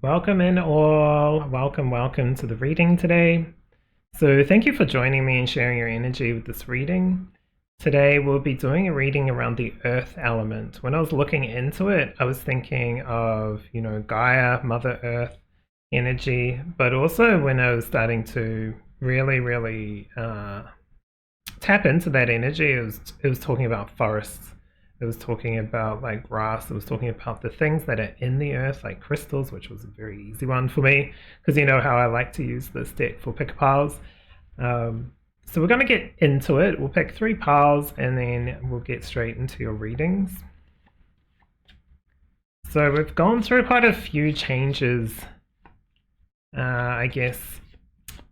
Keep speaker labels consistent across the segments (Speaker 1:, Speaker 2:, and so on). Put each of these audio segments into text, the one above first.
Speaker 1: Welcome in all. Welcome to the reading today. So thank you for joining me and sharing your energy with this reading. Today we'll be doing a reading around the earth element. When I was looking into it, I was thinking of, Gaia, Mother Earth energy, but also when I was starting to really tap into that energy, it was talking about forests. It was talking about like grass. It was talking about the things that are in the earth, like crystals, which was a very easy one for me because you know how I like to use this deck for pick piles. So we're going to get into it. We'll pick 3 piles and then we'll get straight into your readings. So we've gone through quite a few changes, I guess,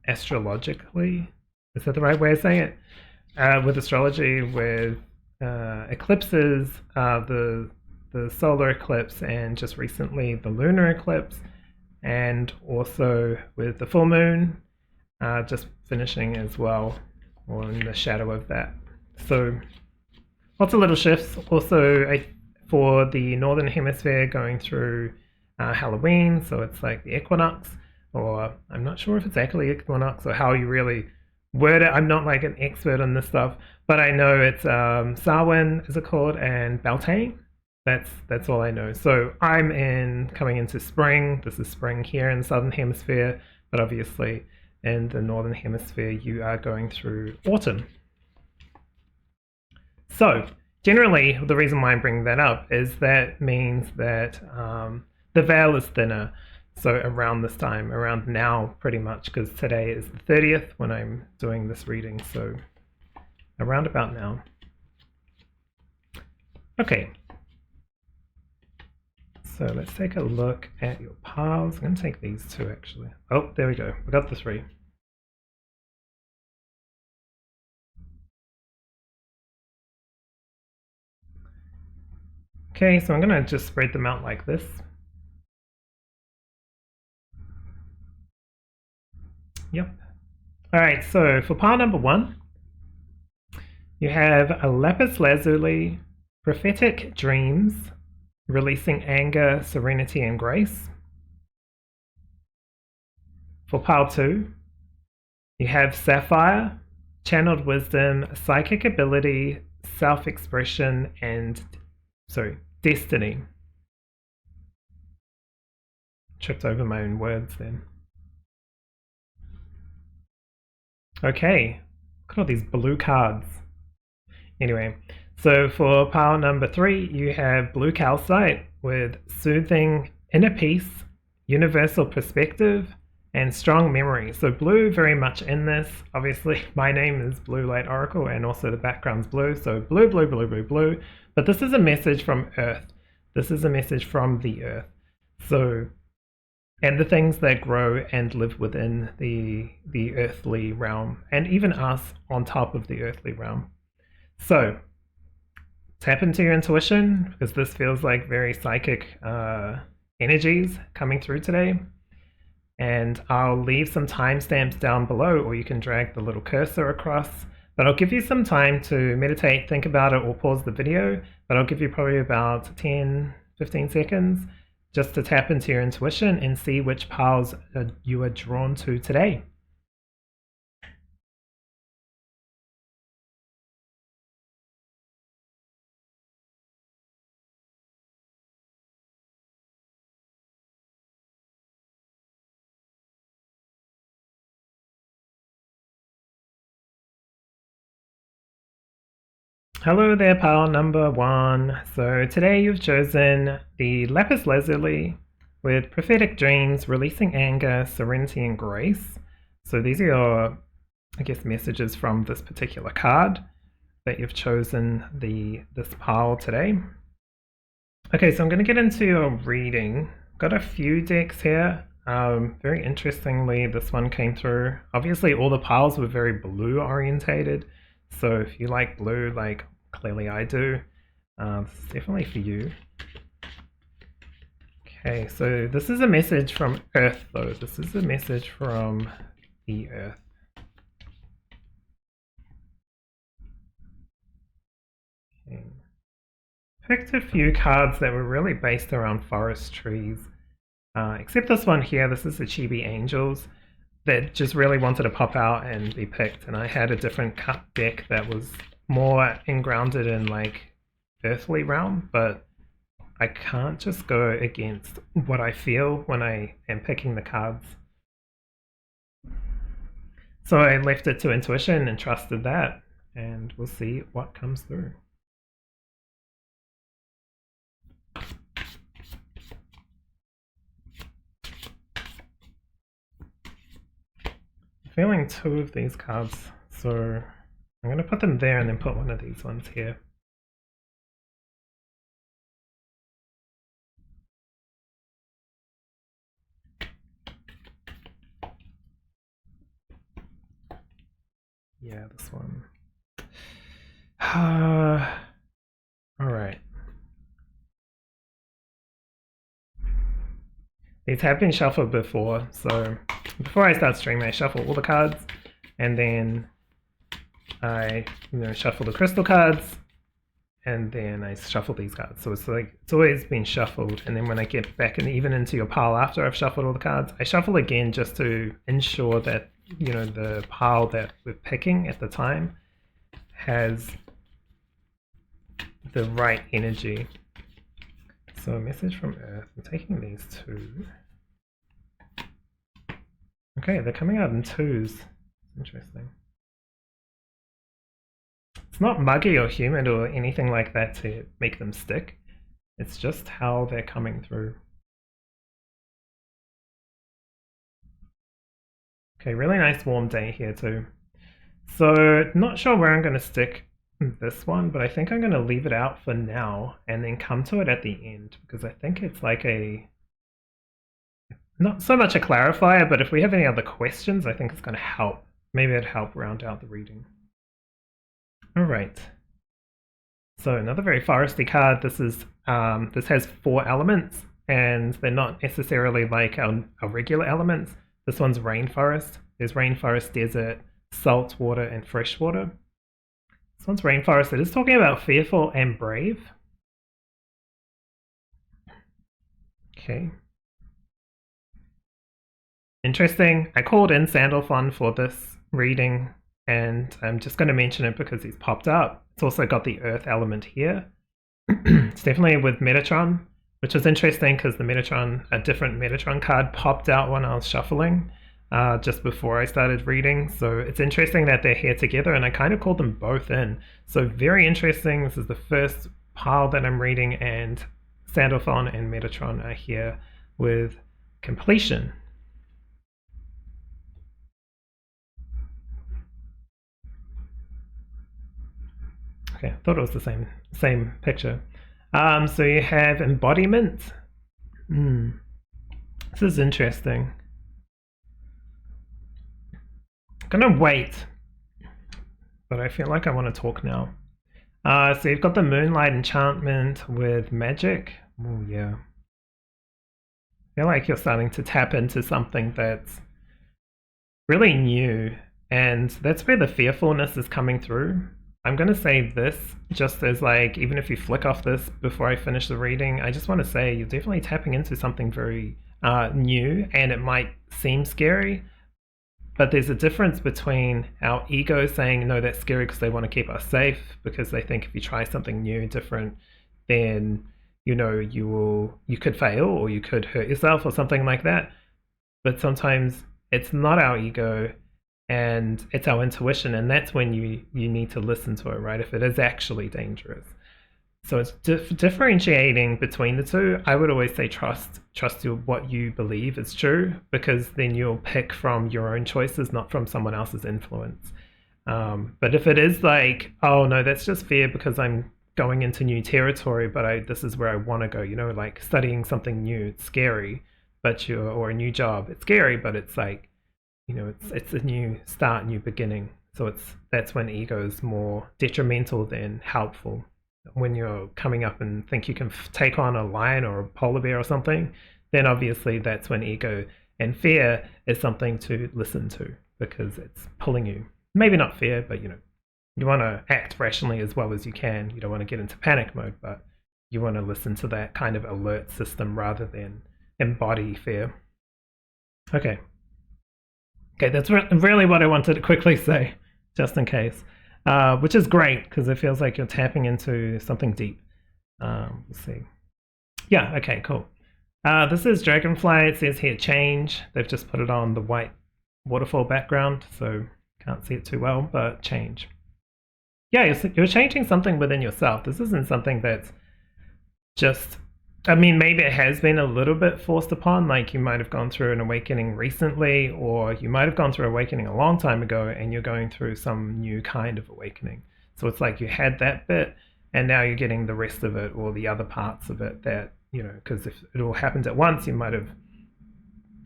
Speaker 1: astrologically. Is that the right way of saying it? With astrology, with eclipses, the solar eclipse, and just recently the lunar eclipse, and also with the full moon just finishing as well, or in the shadow of that. So lots of little shifts. Also, for the northern hemisphere, going through Halloween, so it's like the equinox, or I'm not sure if it's actually equinox or how you really word it. I'm not like an expert on this stuff, but I know it's Samhain, is it called, and Beltane. That's all I know. So I'm coming into spring. This is spring here in the southern hemisphere, but obviously in the northern hemisphere you are going through autumn. So generally, the reason why I'm bringing that up is that means that the veil is thinner. So around this time, around now pretty much, because today is the 30th when I'm doing this reading, so around about now. Okay, so let's take a look at your piles. I'm going to take these 2 actually. Oh, there we go. We got the 3. Okay, so I'm going to just spread them out like this. Yep. All right, so for pile number 1, you have a Lapis Lazuli, prophetic dreams, releasing anger, serenity, and grace. For pile 2, you have Sapphire, channeled wisdom, psychic ability, self-expression, and destiny. Tripped over my own words then. Okay, look at all these blue cards. Anyway, so for pile number 3, you have blue calcite with soothing inner peace, universal perspective, and strong memory. So blue very much in this. Obviously, my name is Blue Light Oracle, and also the background's blue. So blue, blue, blue, blue, blue. But this is a message from Earth. This is a message from the Earth. So, and the things that grow and live within the earthly realm, and even us on top of the earthly realm. So tap into your intuition, because this feels like very psychic energies coming through today. And I'll leave some timestamps down below, or you can drag the little cursor across. But I'll give you some time to meditate, think about it, or pause the video. But I'll give you probably about 10-15 seconds just to tap into your intuition and see which piles you are drawn to today. Hello there, pile number 1. So today you've chosen the Lapis Lazuli with prophetic dreams, releasing anger, serenity, and grace. So these are your, I guess, messages from this particular card that you've chosen this pile today. Okay, so I'm going to get into your reading. Got a few decks here. Very interestingly, this one came through. Obviously, all the piles were very blue orientated. So if you like blue, like clearly I do, this is definitely for you. Okay, so this is a message from Earth though. This is a message from the Earth. Okay. Picked a few cards that were really based around forest trees. Except this one here, this is the Chibi Angels that just really wanted to pop out and be picked, and I had a different cut deck that was more grounded in like earthly realm, but I can't just go against what I feel when I am picking the cards. So I left it to intuition and trusted that, and we'll see what comes through. I'm feeling 2 of these cards, so I'm going to put them there and then put one of these ones here. Yeah, this one. Alright. These have been shuffled before, so before I start streaming I shuffle all the cards, and then I shuffle the crystal cards, and then I shuffle these cards. So it's like, it's always been shuffled, and then when I get back and even into your pile after I've shuffled all the cards, I shuffle again just to ensure that, the pile that we're picking at the time has the right energy. So a message from Earth, I'm taking these 2. Okay, they're coming out in 2s. Interesting. It's not muggy or humid or anything like that to make them stick. It's just how they're coming through. Okay, really nice warm day here too. So not sure where I'm going to stick this one, but I think I'm going to leave it out for now and then come to it at the end, because I think it's like not so much a clarifier, but if we have any other questions, I think it's going to help. Maybe it'd help round out the reading. Alright. So another very foresty card. This has 4 elements, and they're not necessarily like our regular elements. This one's rainforest. There's rainforest, desert, salt water, and fresh water. This one's rainforest. It is talking about fearful and brave. Okay. Interesting. I called in Sandalphon for this reading, and I'm just going to mention it because he's popped up. It's also got the earth element here. It's definitely with Metatron, which was interesting because a different Metatron card popped out when I was shuffling just before I started reading. So it's interesting that they're here together, and I kind of called them both in. So very interesting. This is the first pile that I'm reading, and Sandalphon and Metatron are here with completion. Okay, I thought it was the same picture. So you have embodiment. This is interesting. I'm gonna wait, but I feel like I want to talk now. So you've got the moonlight enchantment with magic. Oh yeah. I feel like you're starting to tap into something that's really new, and that's where the fearfulness is coming through. I'm going to say this just as like, even if you flick off this before I finish the reading, I just want to say you're definitely tapping into something very new, and it might seem scary, but there's a difference between our ego saying, no, that's scary because they want to keep us safe, because they think if you try something new, different, then, you could fail or you could hurt yourself or something like that. But sometimes it's not our ego, and it's our intuition, and that's when you need to listen to it, right? If it is actually dangerous. So it's differentiating between the two. I would always say trust what you believe is true, because then you'll pick from your own choices, not from someone else's influence. But if it is like, oh no, that's just fear because I'm going into new territory, but this is where I want to go, like studying something new, it's scary, or a new job, it's scary, but it's like, it's a new start, new beginning. So that's when ego is more detrimental than helpful. When you're coming up and think you can take on a lion or a polar bear or something, then obviously that's when ego and fear is something to listen to, because it's pulling you. Maybe not fear, but you want to act rationally as well as you can. You don't want to get into panic mode, but you want to listen to that kind of alert system rather than embody fear. Okay, that's really what I wanted to quickly say, just in case, which is great because it feels like you're tapping into something deep. Let's see. Yeah, okay, cool. This is Dragonfly. It says here change. They've just put it on the white waterfall background, so can't see it too well, but change. Yeah, you're changing something within yourself. This isn't something that's just, I mean, maybe it has been a little bit forced upon, like you might have gone through an awakening recently, or you might have gone through awakening a long time ago and you're going through some new kind of awakening. So it's like you had that bit and now you're getting the rest of it or the other parts of it that, you know, because if it all happens at once, you might have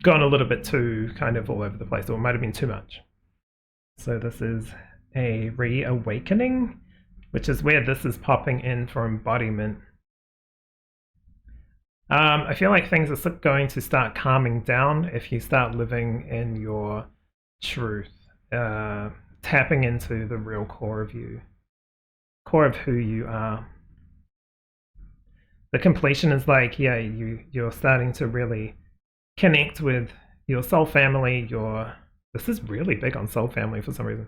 Speaker 1: gone a little bit too kind of all over the place, or it might have been too much. So this is a reawakening, which is where this is popping in for embodiment. I feel like things are going to start calming down if you start living in your truth, tapping into the real core of you, core of who you are. The completion is like, yeah, you're starting to really connect with your soul family. This is really big on soul family for some reason.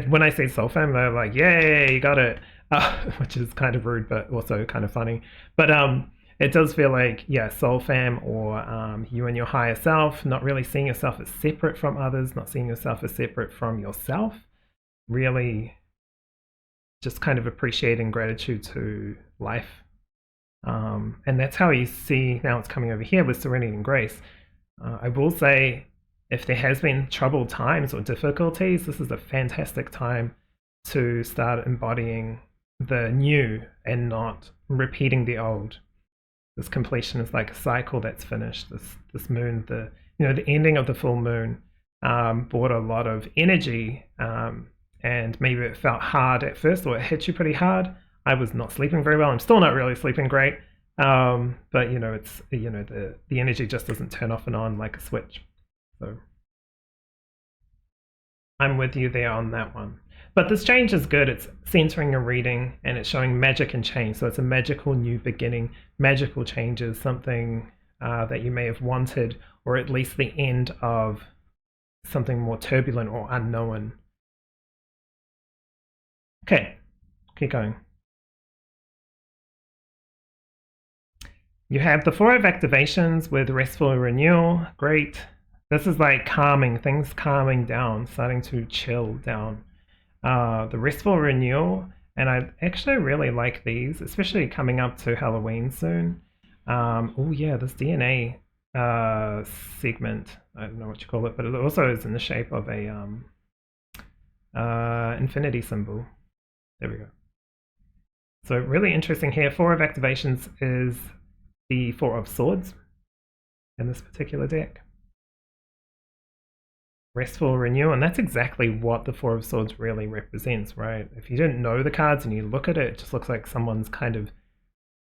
Speaker 1: When I say soul family, they're like, yay, you got it, which is kind of rude, but also kind of funny. But it does feel like, yeah, soul fam, or you and your higher self, not really seeing yourself as separate from others, not seeing yourself as separate from yourself, really just kind of appreciating gratitude to life. And that's how you see, now it's coming over here with serenity and grace. I will say, if there has been troubled times or difficulties, this is a fantastic time to start embodying the new and not repeating the old. This completion is like a cycle that's finished. This moon, the ending of the full moon brought a lot of energy, and maybe it felt hard at first, or it hit you pretty hard. I was not sleeping very well. I'm still not really sleeping great, but it's the energy just doesn't turn off and on like a switch. So I'm with you there on that one. But this change is good. It's centering a reading and it's showing magic and change. So it's a magical new beginning, magical changes, something that you may have wanted, or at least the end of something more turbulent or unknown. Okay, keep going. You have the 4 of activations with restful renewal. Great. This is like calming, things calming down, starting to chill down. The restful renewal, and I actually really like these, especially coming up to Halloween soon. Oh yeah, this DNA segment, I don't know what you call it, but it also is in the shape of a infinity symbol. There we go. So really interesting here. 4 of activations is the 4 of swords in this particular deck. Restful renewal, and that's exactly what the 4 of swords really represents, right? If you didn't know the cards and you look at it, it just looks like someone's kind of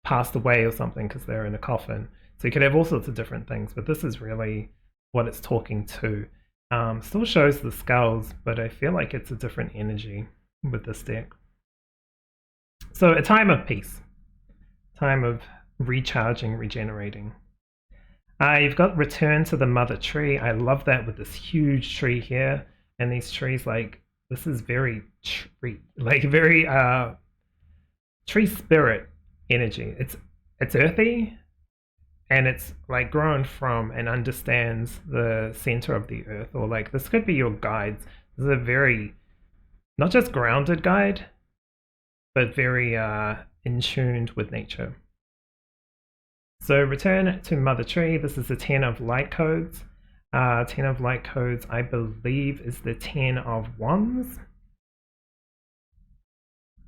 Speaker 1: passed away or something because they're in a coffin. So you could have all sorts of different things, but this is really what it's talking to. Still shows the skulls, but I feel like it's a different energy with this deck. So a time of peace, time of recharging, regenerating. You've got return to the mother tree. I love that with this huge tree here, and these trees, like, this is very tree, like very tree spirit energy. It's earthy, and it's like grown from and understands the center of the earth, or like this could be your guides. This is a very not just grounded guide, but very in tuned with nature. So return to Mother Tree. This is the 10 of light codes. 10 of light codes, I believe, is the 10 of wands.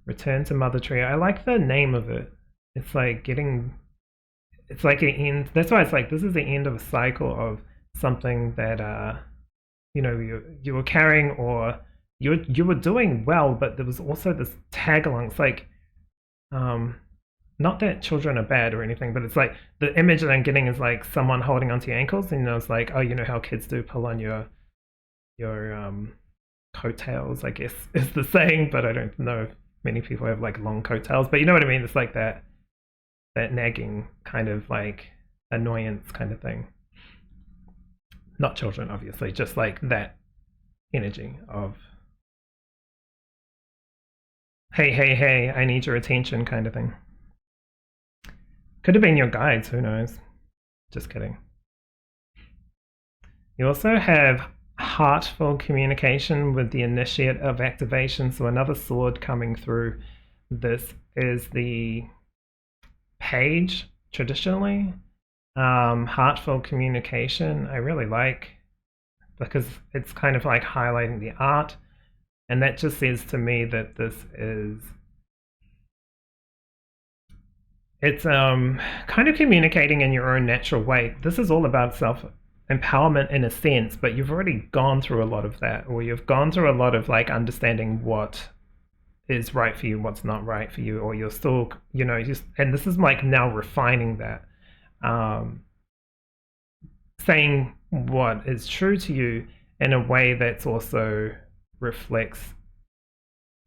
Speaker 1: Return to Mother Tree. I like the name of it. It's like getting, it's like an end. That's why it's like this is the end of a cycle of something that you were carrying, or you were doing well, but there was also this tag along. It's like not that children are bad or anything, but it's like the image that I'm getting is like someone holding onto your ankles, and it's like, oh, you know how kids do pull on your coattails, I guess is the saying, but I don't know if many people have like long coattails, but you know what I mean. It's like that nagging kind of like annoyance kind of thing. Not children, obviously, just like that energy of hey, I need your attention kind of thing. Could have been your guides, who knows? Just kidding. You also have heartful communication with the initiate of activation, so another sword coming through. This is the page, traditionally. Heartful communication, I really like, because it's kind of like highlighting the art, and that just says to me that this is, it's kind of communicating in your own natural way. This is all about self-empowerment in a sense, but you've already gone through a lot of that, or you've gone through a lot of like understanding what is right for you, what's not right for you, or you're still, you know, just, and this is like now refining that, saying what is true to you in a way that's also reflects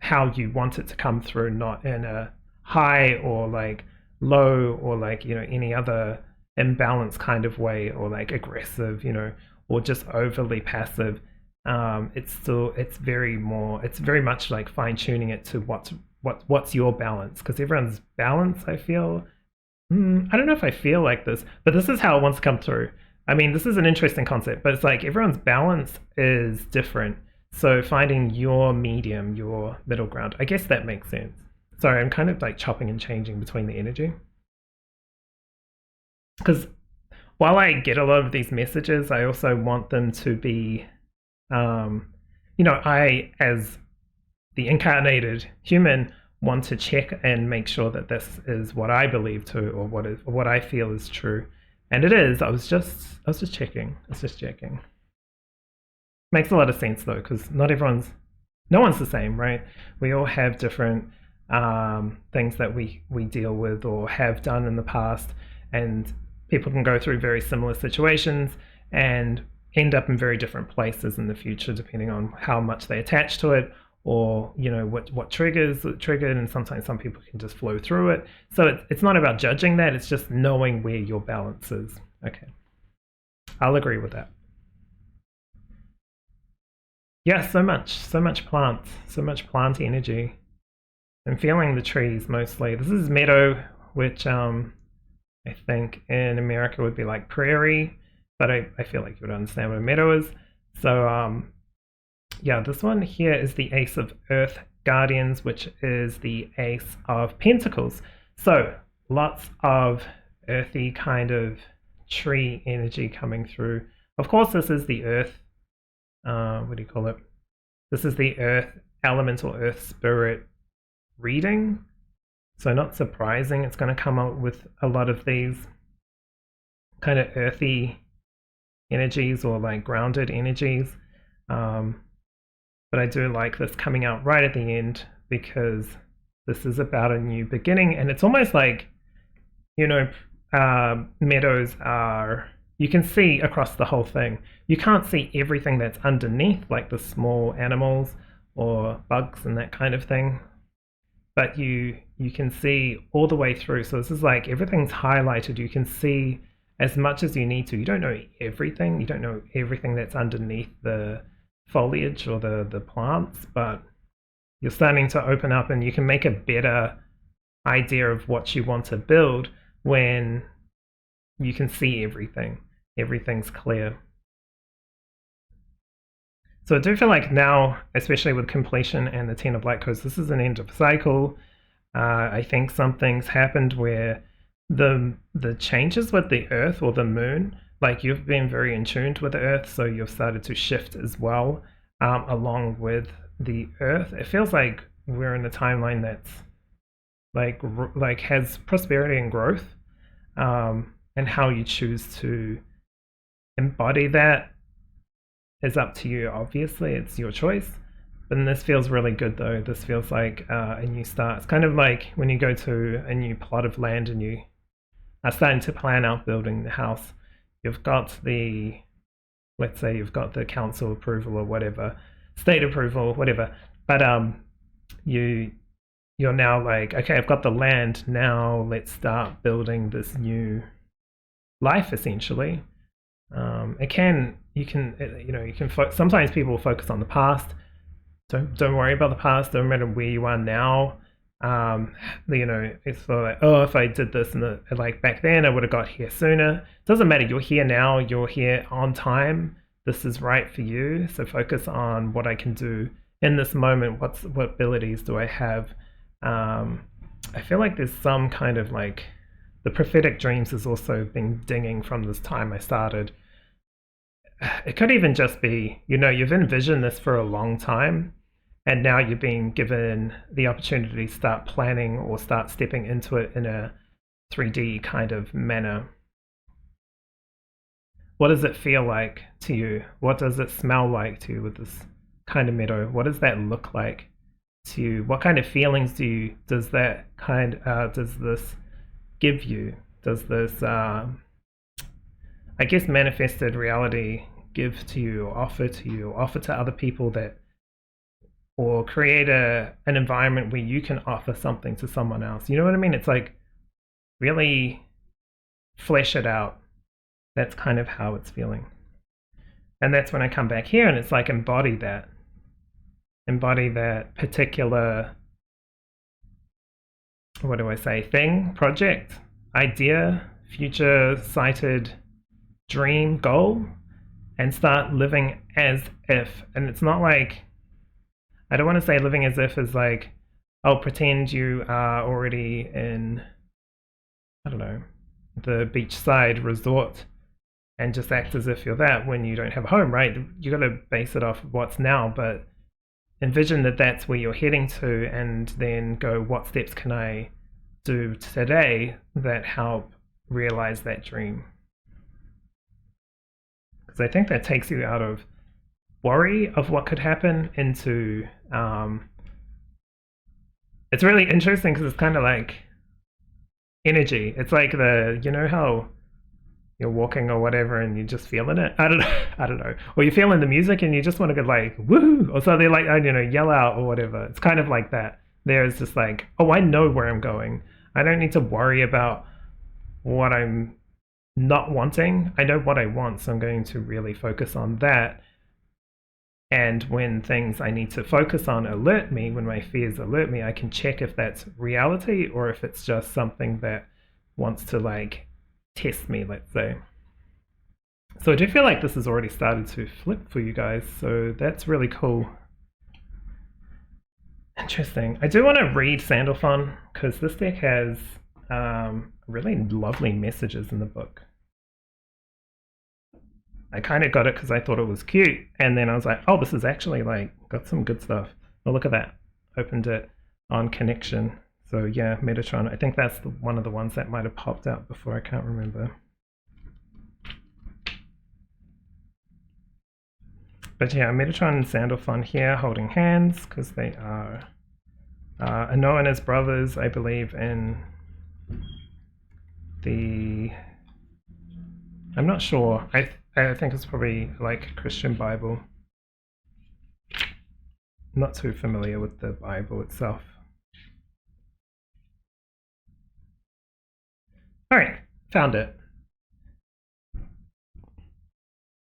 Speaker 1: how you want it to come through, not in a high or like low or like, you know, any other imbalanced kind of way, or like aggressive, you know, or just overly passive. It's very much like fine tuning it to what's your balance, because everyone's balance, I feel, I don't know if I feel like this, but this is how it wants to come through. I mean, this is an interesting concept, but it's like everyone's balance is different. So finding your medium, your middle ground, I guess that makes sense. Sorry, I'm kind of like chopping and changing between the energy. Because while I get a lot of these messages, I also want them to be, you know, I, as the incarnated human, want to check and make sure that this is what I believe to, or what I feel is true. And it is. I was just checking. Makes a lot of sense though, because no one's the same, right? We all have different things that we deal with or have done in the past, and people can go through very similar situations and end up in very different places in the future, depending on how much they attach to it, or you know what triggers it triggered. And sometimes some people can just flow through it. So it's not about judging that, it's just knowing where your balance is. Okay, I'll agree with that. Yeah, so much plant energy. I'm feeling the trees mostly. This is meadow, which I think in America would be like prairie, but I feel like you would understand what a meadow is. So yeah, this one here is the Ace of Earth Guardians, which is the Ace of Pentacles. So lots of earthy kind of tree energy coming through. Of course, this is the earth, what do you call it? This is the earth, elemental earth spirit reading. So not surprising, it's going to come out with a lot of these kind of earthy energies, or like grounded energies. But I do like this coming out right at the end, because this is about a new beginning. And it's almost like, you know, meadows are, you can see across the whole thing. You can't see everything that's underneath, like the small animals or bugs and that kind of thing, but you can see all the way through. So this is like everything's highlighted. You can see as much as you need to. You don't know everything. You don't know everything that's underneath the foliage or the plants, but you're starting to open up, and you can make a better idea of what you want to build when you can see everything. Everything's clear. So I do feel like now, especially with completion and the Ten of Light Codes, this is an end of a cycle. I think something's happened where the changes with the Earth or the Moon, like you've been very in tune with the Earth, so you've started to shift as well, along with the Earth. It feels like we're in a timeline that's like has prosperity and growth, and how you choose to embody that is up to you. Obviously, it's your choice. But this feels really good though. This feels like a new start. It's kind of like when you go to a new plot of land and you are starting to plan out building the house. You've got the, let's say you've got the council approval or whatever, state approval, whatever. But you're now like, okay, I've got the land. Now let's start building this new life essentially. You can sometimes people focus on the past. Don't worry about the past. Don't matter where you are now. It's sort of like, oh, if I did this like back then, I would have got here sooner. It doesn't matter. You're here now. You're here on time. This is right for you. So focus on what I can do in this moment. What abilities do I have? I feel like there's some kind of like the prophetic dreams has also been dinging from this time I started. It could even just be, you've envisioned this for a long time, and now you're being given the opportunity to start planning or start stepping into it in a 3D kind of manner. What does it feel like to you? What does it smell like to you with this kind of meadow? What does that look like to you? What kind of feelings does this give you? Does this I guess manifested reality give to you, or offer to you, or offer to other people or create an environment where you can offer something to someone else? You know what I mean? It's like really flesh it out. That's kind of how it's feeling. And that's when I come back here and it's like embody that particular, what do I say, thing, project, idea, future sighted dream, goal, and start living as if. And it's not like, I don't want to say living as if is like, oh, pretend you are already in, I don't know, the beachside resort and just act as if you're that when you don't have a home, right? You got to base it off of what's now, but envision that that's where you're heading to, and then go, what steps can I do today that help realize that dream? Because I think that takes you out of worry of what could happen into it's really interesting because it's kind of like energy. It's like how you're walking or whatever and you're just feeling it. I don't know. Or you're feeling the music and you just want to go like woo, or something like, yell out or whatever. It's kind of like that. There's just like, oh, I know where I'm going. I don't need to worry about what I'm not wanting. I know what I want, so I'm going to really focus on that. And when things I need to focus on alert me, when my fears alert me, I can check if that's reality or if it's just something that wants to like test me, let's say. So I do feel like this has already started to flip for you guys, so that's really cool. Interesting. I do want to read Sandalphon because this deck has really lovely messages in the book. I kind of got it because I thought it was cute, and then I was like, oh, this is actually like got some good stuff. Oh, look at that. Opened it on connection. So yeah, Metatron. I think that's one of the ones that might have popped out before. I can't remember. But yeah, Metatron and Sandalphon here holding hands because they are Anoa and his brothers, I believe, in the... I'm not sure. I think it's probably like a Christian Bible. Not too familiar with the Bible itself. Alright, found it.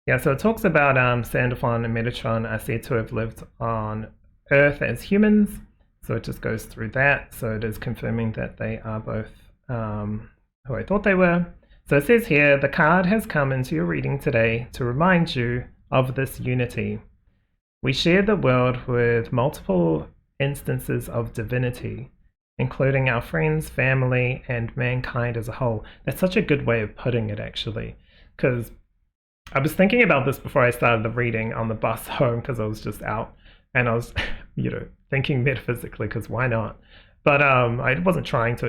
Speaker 1: Yeah, so it talks about Sandalphon and Metatron are said to have lived on Earth as humans. So it just goes through that. So it is confirming that they are both who I thought they were. So it says here, the card has come into your reading today to remind you of this unity. We share the world with multiple instances of divinity, including our friends, family, and mankind as a whole. That's such a good way of putting it, actually, because I was thinking about this before I started the reading on the bus home, because I was just out, and I was, thinking metaphysically, because why not? But I wasn't trying to.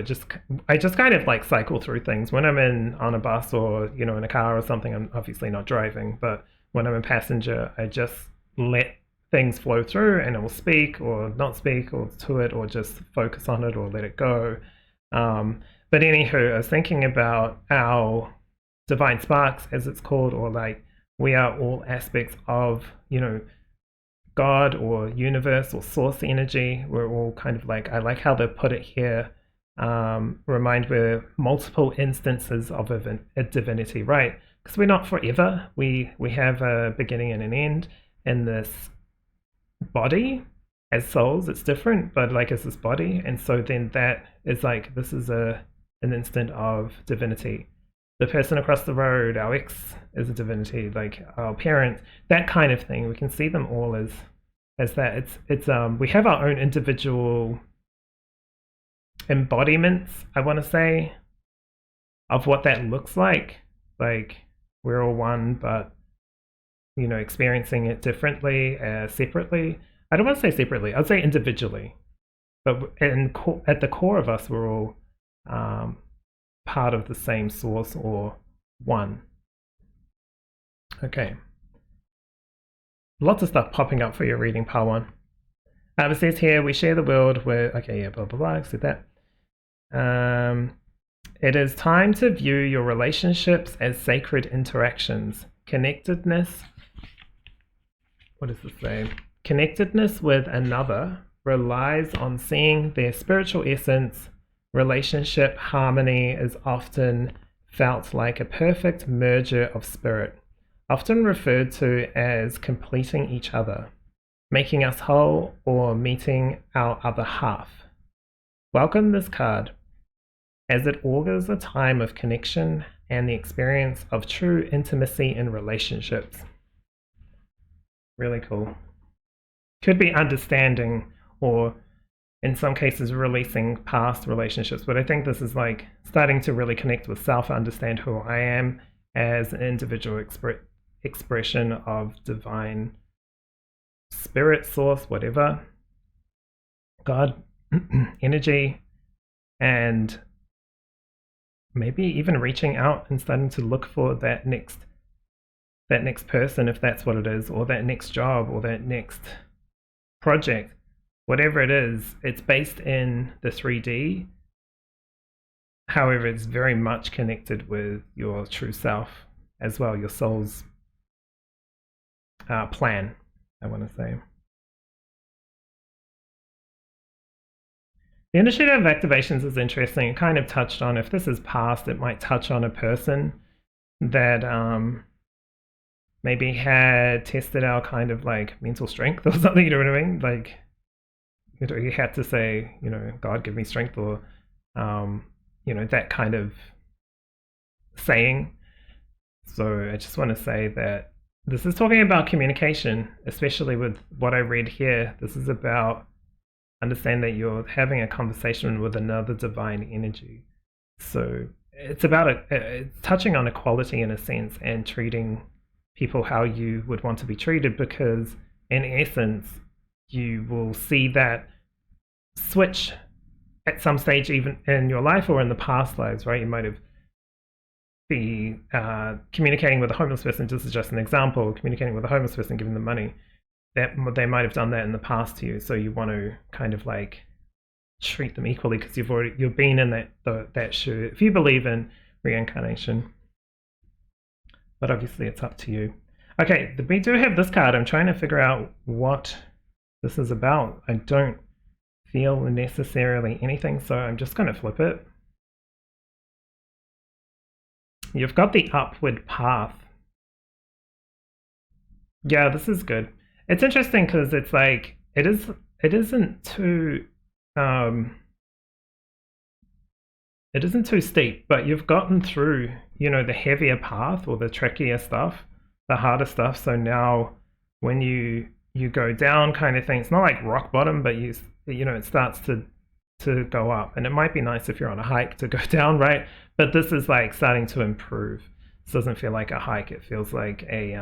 Speaker 1: I just kind of like cycle through things. When I'm on a bus or in a car or something, I'm obviously not driving. But when I'm a passenger, I just let things flow through, and it will speak or not speak or to it, or just focus on it or let it go. But anywho, I was thinking about our divine sparks, as it's called, or like we are all aspects of God or universe or source energy. We're all kind of like, I like how they put it here, remind we're multiple instances of a divinity, right? Because we're not forever. We have a beginning and an end in this body. As souls, it's different, but like as this body, and so then that is like, this is an instant of divinity. The person across the road, our ex, is a divinity, like our parents, that kind of thing. We can see them all as that. It's we have our own individual embodiments, I want to say, of what that looks like. Like we're all one, but you know, experiencing it differently, separately. I don't want to say separately. I'd say individually, but at the core of us, we're all part of the same source or one. Okay. Lots of stuff popping up for your reading, part one. It says here, we share the world with, okay, yeah, blah, blah, blah, said that. It is time to view your relationships as sacred interactions. Connectedness, what does this say? Connectedness with another relies on seeing their spiritual essence. Relationship harmony is often felt like a perfect merger of spirit, often referred to as completing each other, making us whole, or meeting our other half. Welcome this card, as it augurs a time of connection and the experience of true intimacy in relationships. Really cool. Could be understanding, or in some cases releasing past relationships, but I think this is like starting to really connect with self, understand who I am as an individual expression of divine spirit, source, whatever, God, energy, and maybe even reaching out and starting to look for that next person, if that's what it is, or that next job, or that next project, whatever it is. It's based in the 3D. However, it's very much connected with your true self as well, your soul's plan, I want to say. The initiative activations is interesting. It kind of touched on, if this is past, it might touch on a person that maybe had tested our kind of like mental strength or something, you know what I mean? Like, you know, you had to say, you know, God give me strength, or, you know, that kind of saying. So I just want to say that this is talking about communication, especially with what I read here. This is about understand that you're having a conversation with another divine energy. So it's about it's touching on equality in a sense, and treating people how you would want to be treated, because in essence you will see that switch at some stage, even in your life or in the past lives, right? You might have be communicating with a homeless person, this is just an example, communicating with a homeless person, giving them money, that they might have done that in the past to you, so you want to kind of like treat them equally because you've been in that shoe, if you believe in reincarnation. But obviously it's up to you. Okay, we do have this card. I'm trying to figure out what this is about. I don't feel necessarily anything, so I'm just going to flip it. You've got the upward path. Yeah, this is good. It's interesting because it's like it isn't too steep, but you've gotten through, you know, the heavier path or the trickier stuff, the harder stuff. So now when you go down kind of thing, it's not like rock bottom, but you know, it starts to go up. And it might be nice if you're on a hike to go down, right? But this is like starting to improve. This doesn't feel like a hike. It feels like a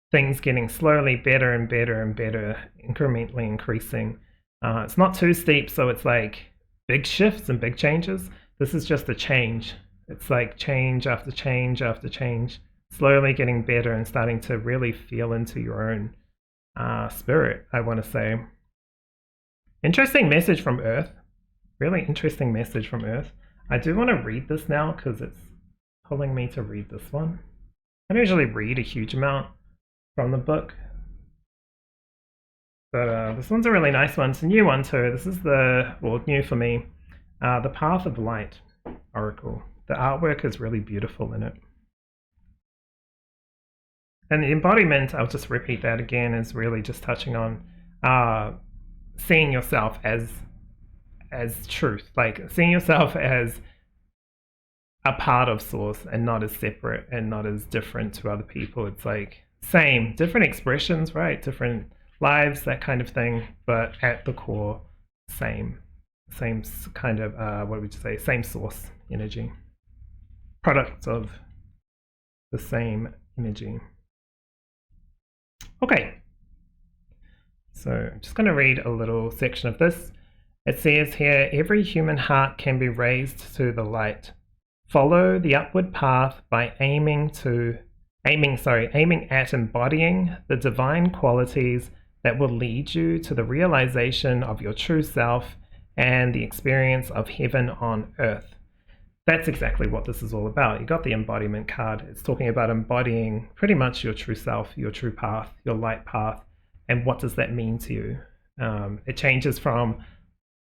Speaker 1: things getting slowly better and better and better, incrementally increasing. It's not too steep, so it's like big shifts and big changes. This is just a change. It's like change after change after change, slowly getting better and starting to really feel into your own spirit, I want to say. Interesting message from Earth. Really interesting message from Earth. I do want to read this now because it's pulling me to read this one. I don't usually read a huge amount from the book, but this one's a really nice one. It's a new one too. This is new for me. The Path of Light Oracle. The artwork is really beautiful in it. And the embodiment, I'll just repeat that again, is really just touching on seeing yourself as truth, like seeing yourself as a part of Source and not as separate and not as different to other people. It's like same, different expressions, right? Different lives, that kind of thing, but at the core, same kind of, what would you say, same source energy. Products of the same energy. Okay, so I'm just going to read a little section of this. It says here, every human heart can be raised to the light. Follow the upward path by aiming at embodying the divine qualities that will lead you to the realization of your true self and the experience of heaven on earth. That's exactly what this is all about. You got the embodiment card. It's talking about embodying pretty much your true self, your true path, your light path, and what does that mean to you? It changes from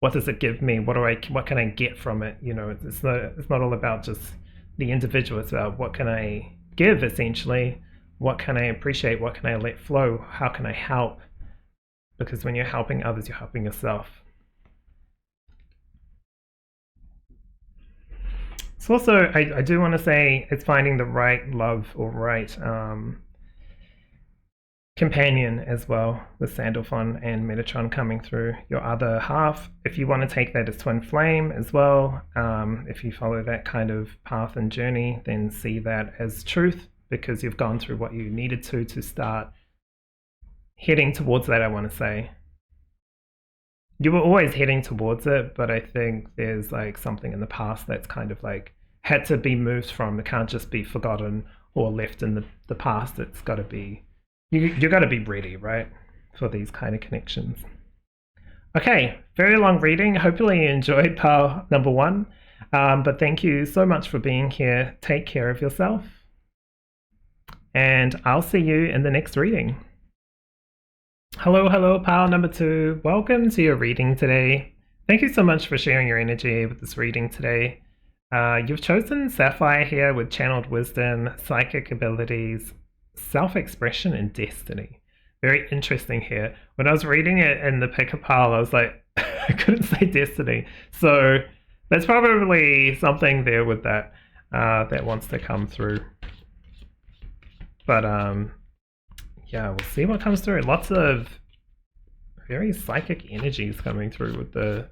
Speaker 1: what does it give me? What can I get from it? You know, it's not all about just the individual. It's about what can I give, essentially. What can I appreciate? What can I let flow? How can I help? Because when you're helping others, you're helping yourself. So also, I do want to say it's finding the right love or right companion as well, with Sandalphon and Metatron coming through. Your other half, if you want to take that as twin flame as well, if you follow that kind of path and journey, then see that as truth, because you've gone through what you needed to start heading towards that, I want to say. You were always heading towards it, but I think there's like something in the past that's kind of like had to be moved from. It can't just be forgotten or left in the past. It's got to be, you got to be ready, right, for these kind of connections. Okay, very long reading. Hopefully you enjoyed pile number 1. But thank you so much for being here. Take care of yourself. And I'll see you in the next reading. Hello, pile number 2. Welcome to your reading today. Thank you so much for sharing your energy with this reading today. You've chosen Sapphire here with channeled wisdom, psychic abilities, self-expression, and destiny. Very interesting here. When I was reading it in the picker pile, I was like, I couldn't say destiny. So there's probably something there with that that wants to come through. But yeah, we'll see what comes through. Lots of very psychic energies coming through with the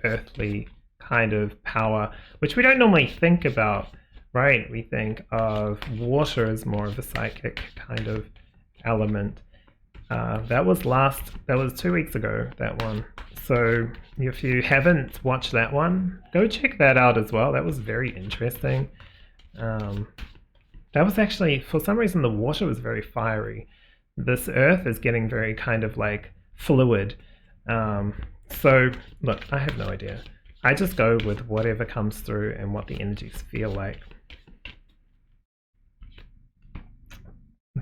Speaker 1: earthly kind of power, which we don't normally think about, right? We think of water as more of a psychic kind of element. That was 2 weeks ago, that one. So if you haven't watched that one, go check that out as well. That was very interesting. That was actually, for some reason, the water was very fiery. This earth is getting very kind of like fluid. So look, I have no idea. I just go with whatever comes through and what the energies feel like.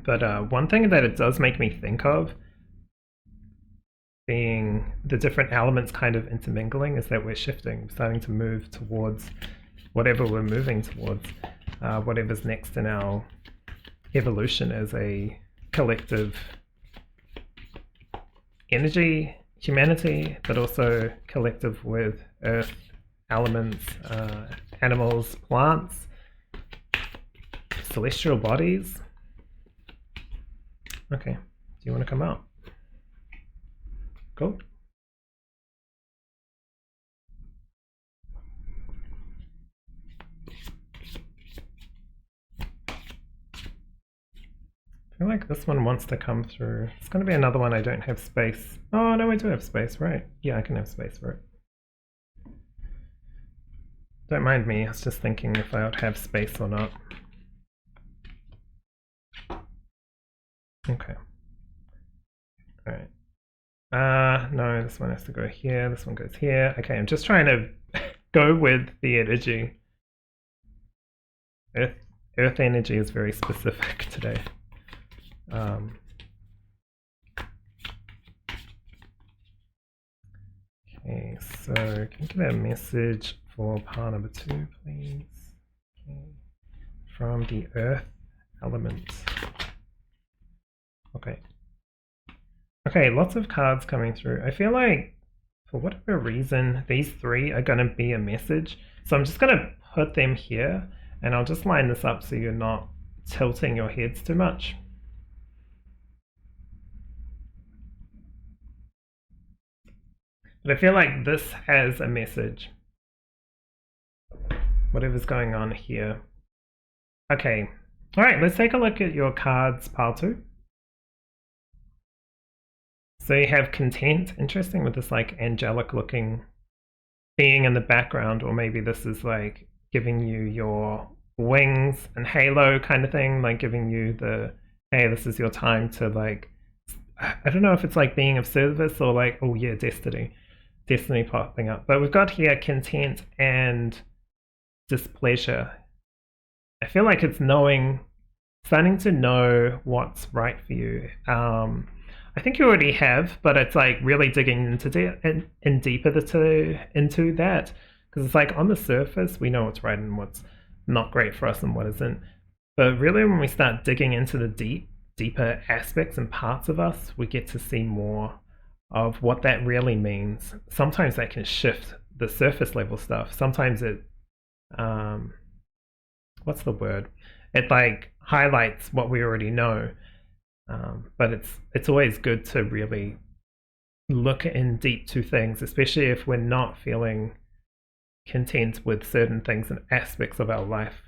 Speaker 1: But one thing that it does make me think of, being the different elements kind of intermingling, is that we're shifting, starting to move towards whatever we're moving towards, whatever's next in our evolution as a collective energy, humanity, but also collective with earth, elements, animals, plants, celestial bodies. Okay, do you want to come out? Cool. I feel like this one wants to come through. It's going to be another one I don't have space. Oh, no, I do have space, right? Yeah, I can have space for it. Don't mind me, I was just thinking if I would have space or not. Okay. Alright. No, this one has to go here, this one goes here. Okay, I'm just trying to go with the energy. Earth energy is very specific today. Okay, so can you give a message for pile number 2, please? Okay. From the earth element. Okay. Okay, lots of cards coming through. I feel like for whatever reason, these 3 are going to be a message. So I'm just going to put them here, and I'll just line this up so you're not tilting your heads too much. But I feel like this has a message. Whatever's going on here. Okay. All right, let's take a look at your cards, pile 2. So you have content, interesting, with this like angelic looking being in the background, or maybe this is like giving you your wings and halo kind of thing, like giving you the, hey, this is your time to like, I don't know if it's like being of service or like, oh yeah, destiny popping up. But we've got here content and displeasure. I feel like it's starting to know what's right for you. I think you already have, but it's like really digging into deeper into that, because it's like on the surface we know what's right and what's not great for us and what isn't. But really, when we start digging into the deeper aspects and parts of us, we get to see more of what that really means. Sometimes that can shift the surface level stuff. Sometimes it, what's the word? It like highlights what we already know. But it's always good to really look in deep to things, especially if we're not feeling content with certain things and aspects of our life.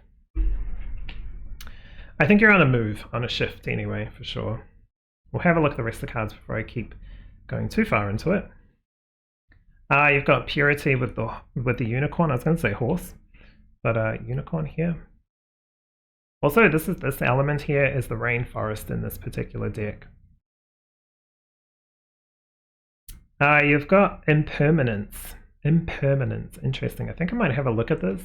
Speaker 1: I think you're on a move, on a shift anyway, for sure. We'll have a look at the rest of the cards before I keep going too far into it. You've got purity with the unicorn. I was going to say horse, but unicorn here. Also, this element here is the rainforest in this particular deck. You've got impermanence. Impermanence, interesting. I think I might have a look at this.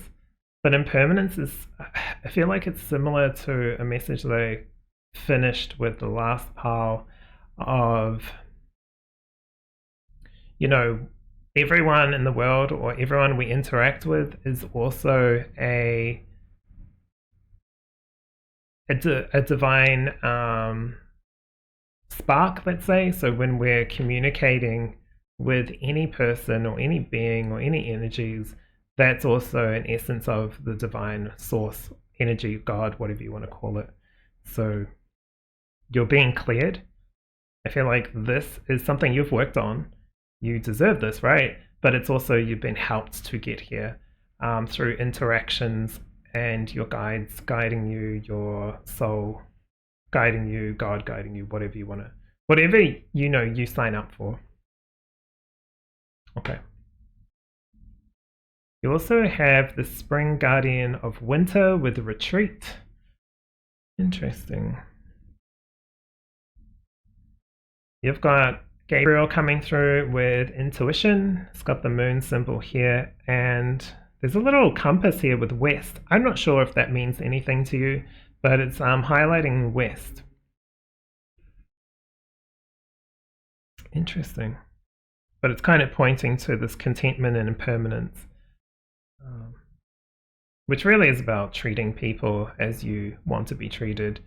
Speaker 1: But impermanence is, I feel like it's similar to a message that I finished with the last pile of, you know, everyone in the world or everyone we interact with is also a divine spark, let's say. So when we're communicating with any person or any being or any energies, that's also an essence of the divine source, energy, God, whatever you want to call it. So you're being cleared. I feel like this is something you've worked on. You deserve this, right? But it's also you've been helped to get here through interactions and your guides guiding you, your soul guiding you, God guiding you, whatever you want to, whatever you know you sign up for. Okay. You also have the Spring Guardian of Winter with Retreat. Interesting. You've got Gabriel coming through with Intuition. It's got the moon symbol here, and there's a little compass here with West. I'm not sure if that means anything to you, but it's highlighting West. Interesting. But it's kind of pointing to this contentment and impermanence, which really is about treating people as you want to be treated,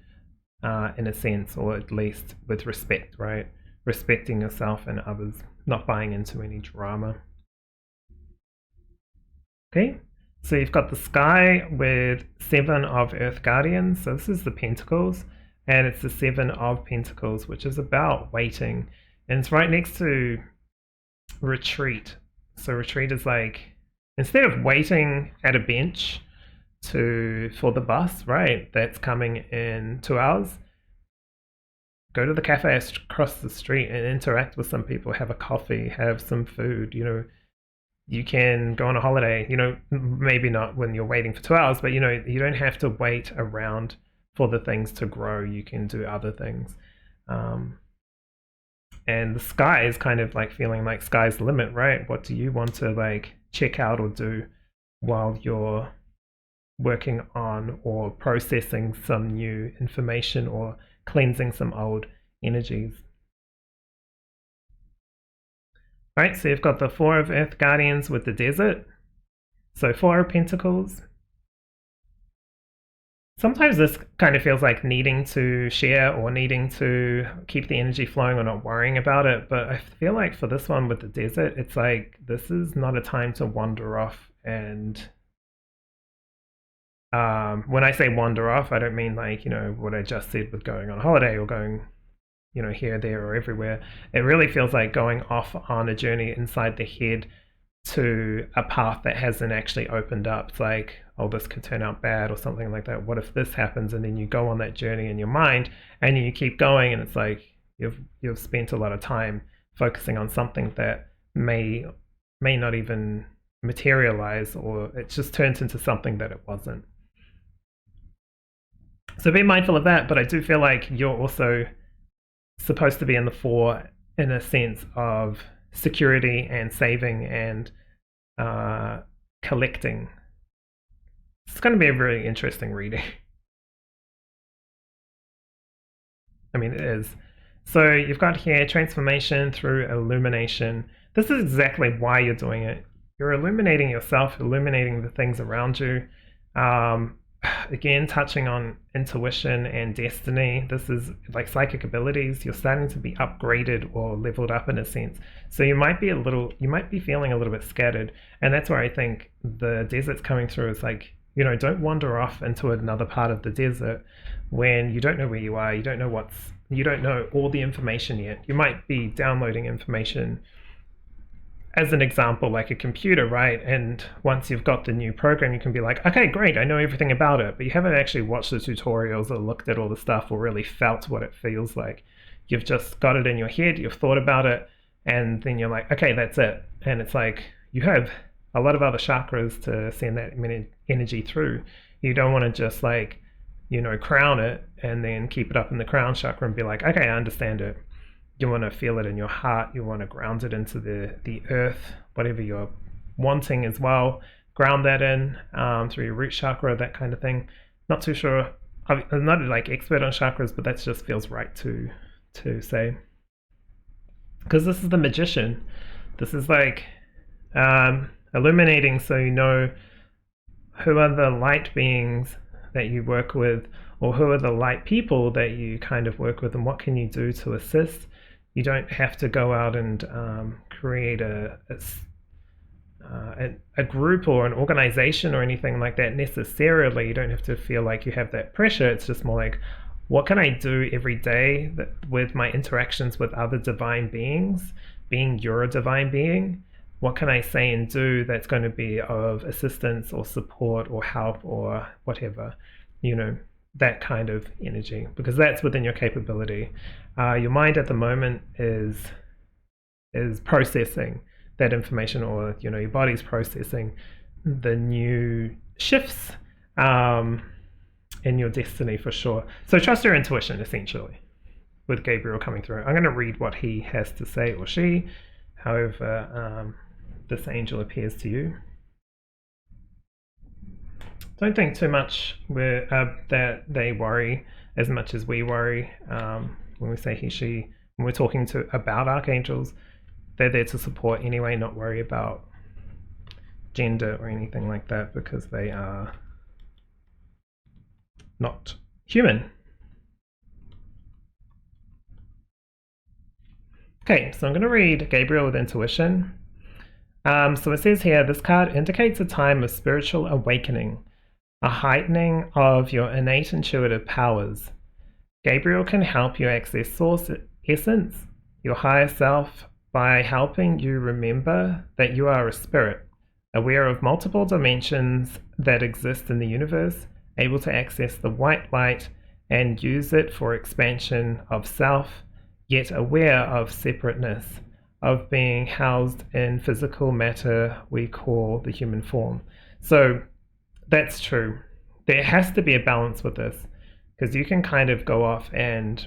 Speaker 1: in a sense, or at least with respect, right? Respecting yourself and others, not buying into any drama. Okay, so you've got the sky with 7 of Earth Guardians. So this is the Pentacles, and it's the 7 of Pentacles, which is about waiting. And it's right next to Retreat. So retreat is like, instead of waiting at a bench for the bus, right, that's coming in 2 hours, go to the cafe across the street and interact with some people, have a coffee, have some food, you know. You can go on a holiday, you know, maybe not when you're waiting for 2 hours, but you know, you don't have to wait around for the things to grow. You can do other things. And the sky is kind of like feeling like sky's the limit, right? What do you want to like check out or do while you're working on or processing some new information or cleansing some old energies? Right, so you've got the Four of Earth Guardians with the desert. So Four of Pentacles. Sometimes this kind of feels like needing to share or needing to keep the energy flowing or not worrying about it. But I feel like for this one with the desert, it's like this is not a time to wander off. And when I say wander off, I don't mean like, what I just said with going on holiday or going here, there, or everywhere. It really feels like going off on a journey inside the head to a path that hasn't actually opened up. It's like, oh, this could turn out bad or something like that. What if this happens? And then you go on that journey in your mind and you keep going, and it's like you've spent a lot of time focusing on something that may not even materialize, or it just turns into something that it wasn't. So be mindful of that, but I do feel like you're also supposed to be in the four in a sense of security and saving and collecting. It's going to be a really interesting reading. I mean, it is. So you've got here transformation through illumination. This is exactly why you're doing it. You're illuminating yourself, illuminating the things around you. Again, touching on intuition and destiny. This is like psychic abilities. You're starting to be upgraded or leveled up in a sense. So you might be feeling a little bit scattered. And that's where I think the desert's coming through. Is like, don't wander off into another part of the desert when you don't know where you are. You don't know all the information yet. You might be downloading information, as an example, like a computer, right? And once you've got the new program, you can be like, okay, great, I know everything about it, but you haven't actually watched the tutorials or looked at all the stuff or really felt what it feels like. You've just got it in your head, you've thought about it, and then you're like, okay, that's it. And it's like, you have a lot of other chakras to send that energy through. You don't want to just like, crown it and then keep it up in the crown chakra and be like, okay, I understand it. You want to feel it in your heart. You want to ground it into the earth, whatever you're wanting as well. Ground that in through your root chakra, that kind of thing. Not too sure. I'm not like expert on chakras, but that just feels right to say. Because this is the magician. This is like illuminating, so you know who are the light beings that you work with, or who are the light people that you kind of work with, and what can you do to assist. You don't have to go out and create a group or an organization or anything like that necessarily. You don't have to feel like you have that pressure. It's just more like, what can I do every day with my interactions with other divine beings, being you're a divine being? What can I say and do that's going to be of assistance or support or help or whatever, that kind of energy, because that's within your capability. Your mind at the moment is processing that information, or your body's processing the new shifts in your destiny for sure. So trust your intuition, essentially, with Gabriel coming through. I'm going to read what he has to say, or she, however this angel appears to you. Don't think too much that they worry as much as we worry when we say he, she. When we're talking about archangels, they're there to support anyway, not worry about gender or anything like that, because they are not human. Okay, so I'm going to read Gabriel with intuition. So it says here, this card indicates a time of spiritual awakening, a heightening of your innate intuitive powers. Gabriel can help you access source essence, your higher self, by helping you remember that you are a spirit, aware of multiple dimensions that exist in the universe, able to access the white light and use it for expansion of self, yet aware of separateness, of being housed in physical matter we call the human form. So that's true. There has to be a balance with this, because you can kind of go off and,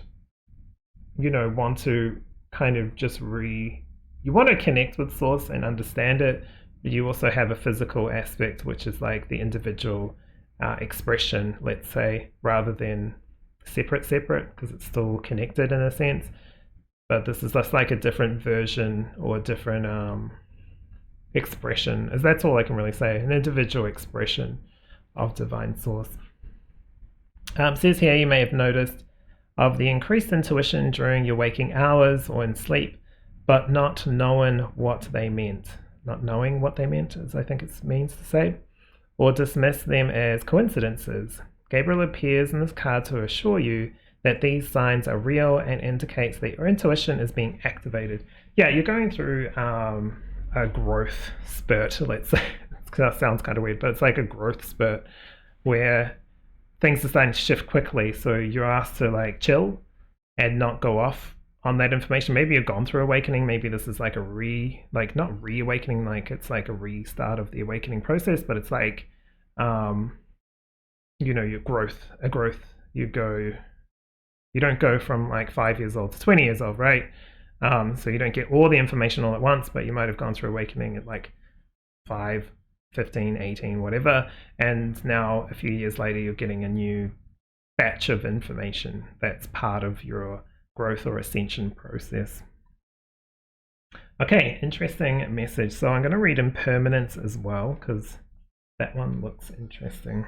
Speaker 1: want to kind of just you want to connect with source and understand it, but you also have a physical aspect, which is like the individual expression, let's say, rather than separate, because it's still connected in a sense. but this is just like a different version or a different expression, as that's all I can really say, an individual expression of divine source. Says here, you may have noticed of the increased intuition during your waking hours or in sleep, but not knowing what they meant. Not knowing what they meant, as I think it means to say, or dismiss them as coincidences. Gabriel appears in this card to assure you that these signs are real and indicates that your intuition is being activated. Yeah, you're going through a growth spurt, let's say. That sounds kind of weird, but it's like a growth spurt where things are starting to shift quickly. So you're asked to like chill and not go off on that information. Maybe you've gone through awakening. Maybe this is like not reawakening, like it's like a restart of the awakening process, but it's like, your growth, you don't go from like 5 years old to 20 years old, right? So you don't get all the information all at once, but you might have gone through awakening at like 5, 15, 18, whatever, and now a few years later you're getting a new batch of information that's part of your growth or ascension process. Okay, interesting message. So I'm going to read impermanence as well, because that one looks interesting.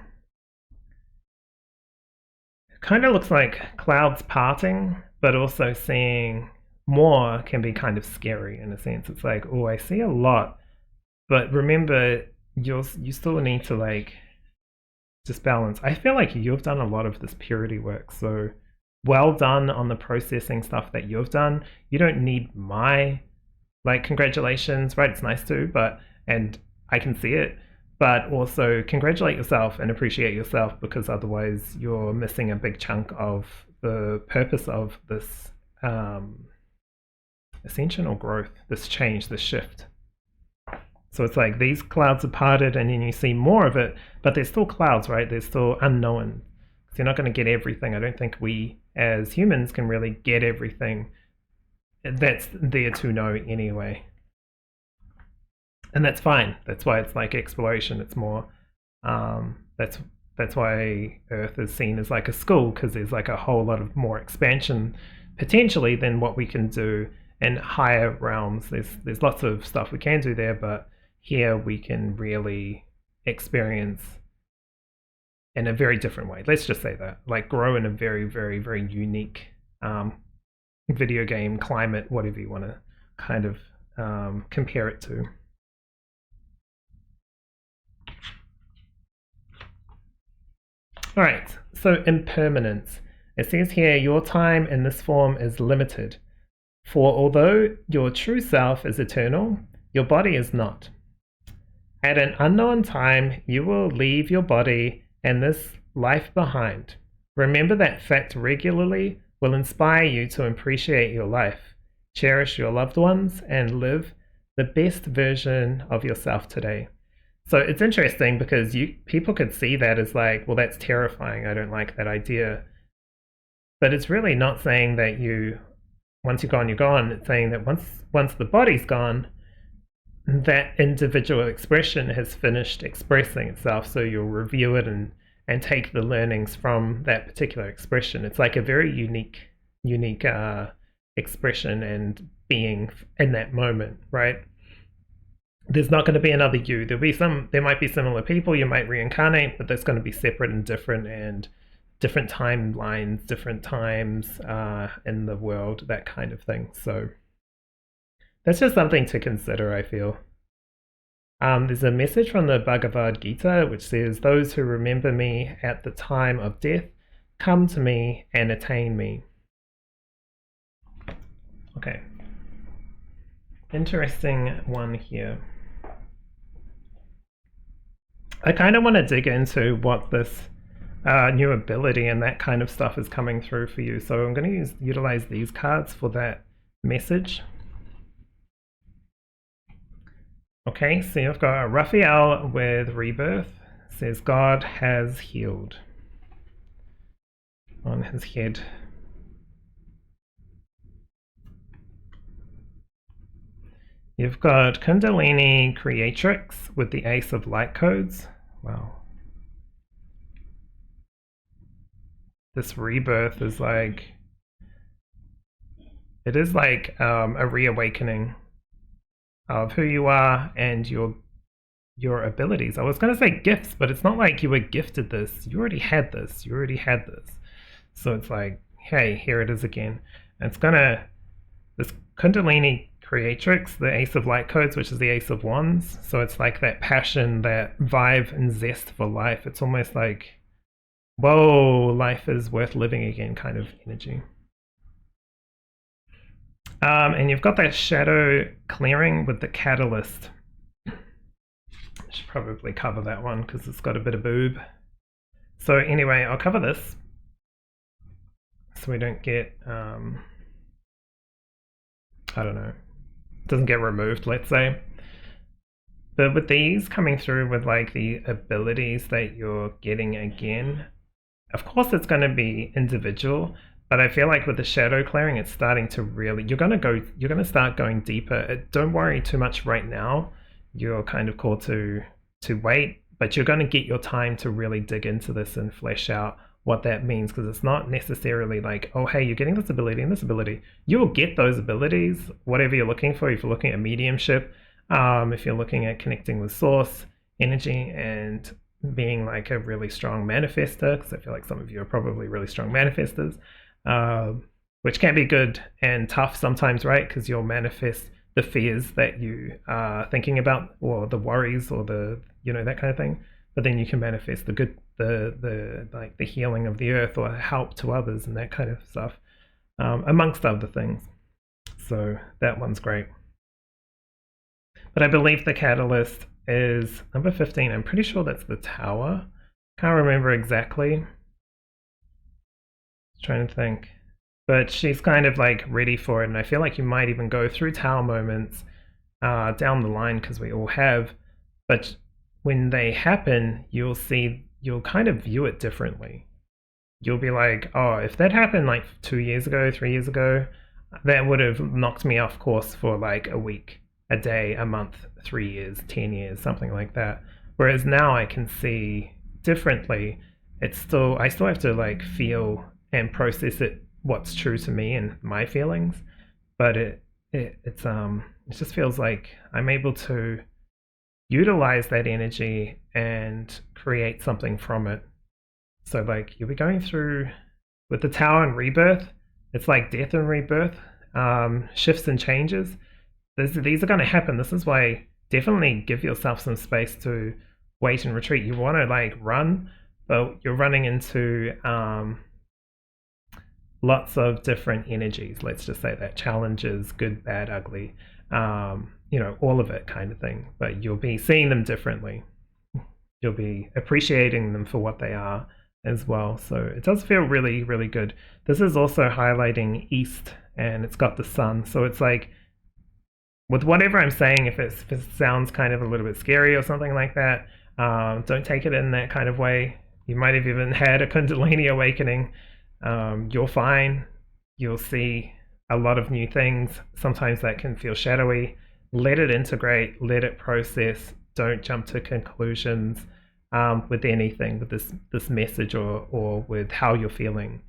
Speaker 1: It kind of looks like clouds parting, but also seeing more can be kind of scary in a sense. It's like, oh, I see a lot, but remember, you still need to like just balance. I feel like you've done a lot of this purity work, so well done on the processing stuff that you've done. You don't need my like congratulations, right? It's nice to, and I can see it, but also congratulate yourself and appreciate yourself, because otherwise you're missing a big chunk of the purpose of this ascension or growth, this change, this shift. So it's like these clouds are parted and then you see more of it, but there's still clouds, right? There's still unknown. So you're not going to get everything. I don't think we as humans can really get everything that's there to know anyway. And that's fine. That's why it's like exploration. It's more, that's why Earth is seen as like a school, because there's like a whole lot of more expansion potentially than what we can do in higher realms. There's lots of stuff we can do there, but here we can really experience in a very different way. Let's just say that, like grow in a very, very, very unique video game climate, whatever you want to kind of compare it to. All right, so impermanence. It says here, your time in this form is limited. For although your true self is eternal, your body is not. At an unknown time, you will leave your body and this life behind. Remember that fact regularly will inspire you to appreciate your life, cherish your loved ones, and live the best version of yourself today. So it's interesting because people could see that as like, well, that's terrifying. I don't like that idea. But it's really not saying that once you're gone, you're gone. It's saying that once the body's gone, that individual expression has finished expressing itself. So you'll review it and take the learnings from that particular expression. It's like a very unique expression and being in that moment, right? There's not going to be another you. There might be similar people, you might reincarnate, but that's going to be separate and different timelines, different times in the world, that kind of thing. So that's just something to consider, I feel. There's a message from the Bhagavad Gita which says, those who remember me at the time of death come to me and attain me. Okay. Interesting one here. I kind of want to dig into what this new ability and that kind of stuff is coming through for you. So I'm going to utilize these cards for that message. Okay, so you've got Raphael with Rebirth. It says God has healed on his head. You've got Kundalini Creatrix with the Ace of Light Codes. Wow. This rebirth is like, It is like a reawakening of who you are and your abilities. I was going to say gifts, but it's not like you were gifted this. You already had this. You already had this. So it's like, hey, here it is again. And it's gonna, this Kundalini creatrix, the Ace of Light codes, which is the Ace of Wands. So it's like that passion, that vibe and zest for life. It's almost like, whoa, life is worth living again kind of energy. And you've got that shadow clearing with the catalyst. I should probably cover that one because it's got a bit of boob. So anyway, I'll cover this so we don't get, I don't know, it doesn't get removed, let's say. But with these coming through with like the abilities that you're getting again, of course it's going to be individual, but I feel like with the shadow clearing, it's starting to really, you're going to start going deeper. Don't worry too much right now. You're kind of called to wait, but you're going to get your time to really dig into this and flesh out what that means, because it's not necessarily like, oh, hey, you're getting this ability and this ability. You'll get those abilities, whatever you're looking for. If you're looking at mediumship, if you're looking at connecting with source energy and being like a really strong manifester, because I feel like some of you are probably really strong manifestors, which can be good and tough sometimes, right? Because you'll manifest the fears that you are thinking about, or the worries, or the, you know, that kind of thing. But then you can manifest the good, the like the healing of the earth, or help to others and that kind of stuff, amongst other things. So that one's great. But I believe the catalyst is number 15. I'm pretty sure that's the tower. Can't remember exactly. Trying to think. But she's kind of like ready for it, and I feel like you might even go through tower moments down the line, because we all have. But when they happen, you'll kind of view it differently. You'll be like, oh, if that happened like 2 years ago, 3 years ago, that would have knocked me off course for like a week, a day, a month, 3 years, 10 years, something like that. Whereas now I can see differently. I still have to like feel and process it, what's true to me and my feelings, but it just feels like I'm able to utilize that energy and create something from it. So like you'll be going through with the tower and rebirth, it's like death and rebirth, shifts and changes. These are going to happen. This is why definitely give yourself some space to wait and retreat. You want to like run, but you're running into lots of different energies. Let's just say that challenges, good, bad, ugly, you know, all of it kind of thing. But you'll be seeing them differently. You'll be appreciating them for what they are as well. So it does feel really, really good. This is also highlighting east, and it's got the sun. So it's like, with whatever I'm saying, if it sounds kind of a little bit scary or something like that, don't take it in that kind of way. You might have even had a Kundalini awakening. You're fine. You'll see a lot of new things. Sometimes that can feel shadowy. Let it integrate, let it process. Don't jump to conclusions with anything, with this message or with how you're feeling.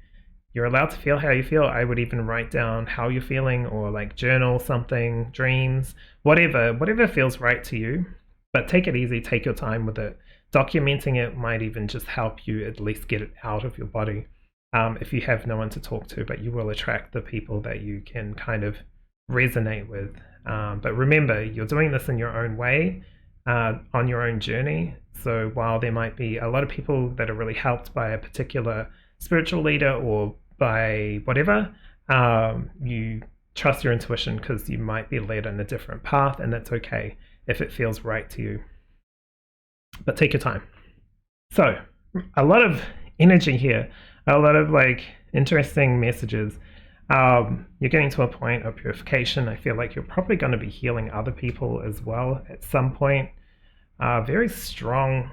Speaker 1: You're allowed to feel how you feel. I would even write down how you're feeling, or like journal something, dreams, whatever feels right to you. But take it easy, take your time with it. Documenting it might even just help you at least get it out of your body. If you have no one to talk to, but you will attract the people that you can kind of resonate with. But remember, you're doing this in your own way, on your own journey. So while there might be a lot of people that are really helped by a particular spiritual leader or by whatever, you trust your intuition, because you might be led in a different path, and that's okay if it feels right to you. But take your time. So a lot of energy here, a lot of like interesting messages. You're getting to a point of purification. I feel like you're probably going to be healing other people as well at some point. Very strong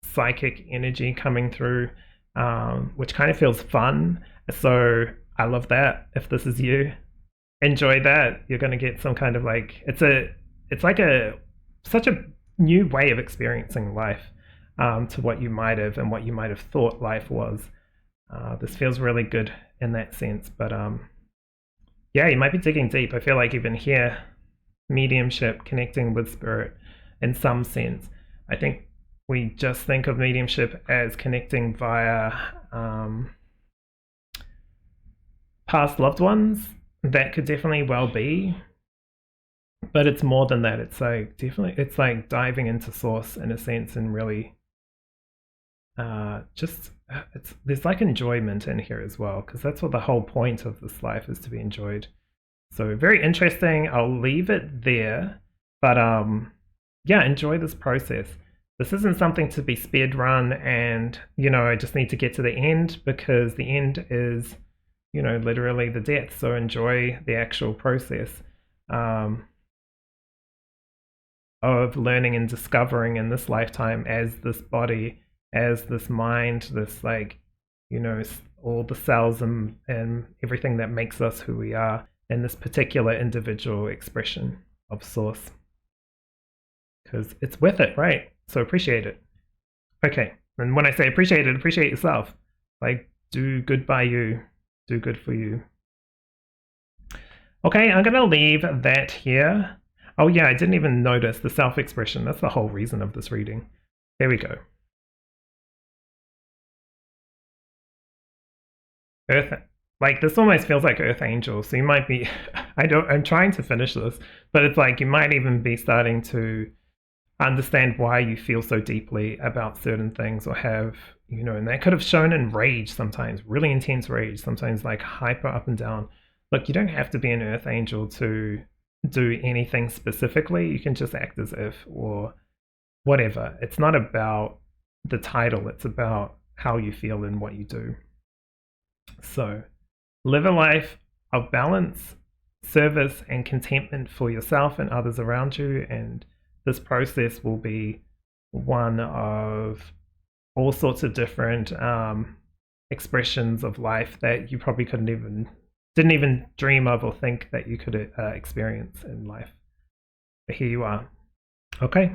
Speaker 1: psychic energy coming through, which kind of feels fun. So I love that. If this is you, enjoy that. You're going to get some kind of like, it's like such a new way of experiencing life, to what you might have thought life was. This feels really good in that sense. But yeah, you might be digging deep. I feel like even here, mediumship, connecting with spirit in some sense. I think we just think of mediumship as connecting via past loved ones. That could definitely well be, but it's more than that. It's like definitely, it's like diving into source in a sense, and really there's like enjoyment in here as well, because that's what the whole point of this life is, to be enjoyed. So very interesting. I'll leave it there, but yeah, enjoy this process. This isn't something to be speed run and, you know, I just need to get to the end, because the end is, you know, literally the death. So enjoy the actual process of learning and discovering in this lifetime, as this body, as this mind, this, like, you know, all the cells and everything that makes us who we are in this particular individual expression of source. Because it's worth it, right? So appreciate it. Okay, and when I say appreciate it, appreciate yourself. Like, do good by you, do good for you. Okay, I'm gonna leave that here. Oh yeah, I didn't even notice the self-expression. That's the whole reason of this reading. There we go. Earth, like, this almost feels like Earth Angel, so you might be, I'm trying to finish this, but it's like you might even be starting to understand why you feel so deeply about certain things, or have, you know, and that could have shown in rage sometimes, really intense rage, sometimes like hyper up and down. Look, you don't have to be an Earth Angel to do anything specifically. You can just act as if, or whatever. It's not about the title, it's about how you feel and what you do. So live a life of balance, service, and contentment for yourself and others around you, and this process will be one of all sorts of different expressions of life that you probably didn't even dream of or think that you could experience in life. But here you are. Okay,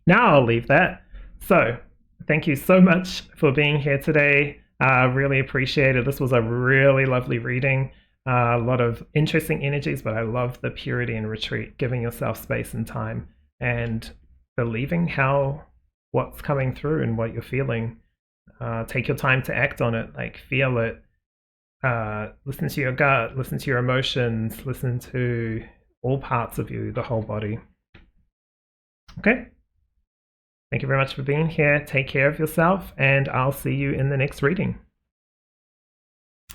Speaker 1: now I'll leave that. So thank you so much for being here today. Really appreciate it. This was a really lovely reading. A lot of interesting energies, but I love the purity and retreat, giving yourself space and time, and believing what's coming through and what you're feeling. Take your time to act on it, like feel it. Listen to your gut, listen to your emotions, listen to all parts of you, the whole body. Okay. Thank you very much for being here. Take care of yourself, and I'll see you in the next reading.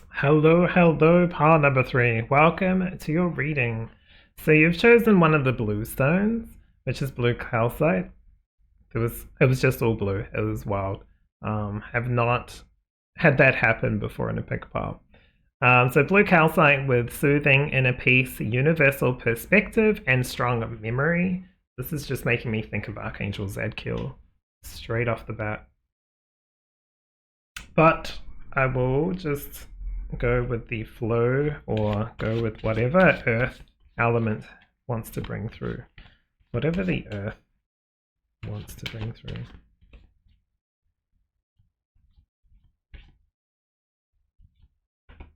Speaker 1: Hello, hello, pile number 3. Welcome to your reading. So you've chosen one of the blue stones, which is blue calcite. It was just all blue. It was wild. Have not had that happen before in a pick pile. So blue calcite with soothing inner peace, universal perspective, and strong memory. This is just making me think of Archangel Zadkiel straight off the bat. But I will just go with the flow, or go with whatever earth element wants to bring through. Whatever the earth wants to bring through.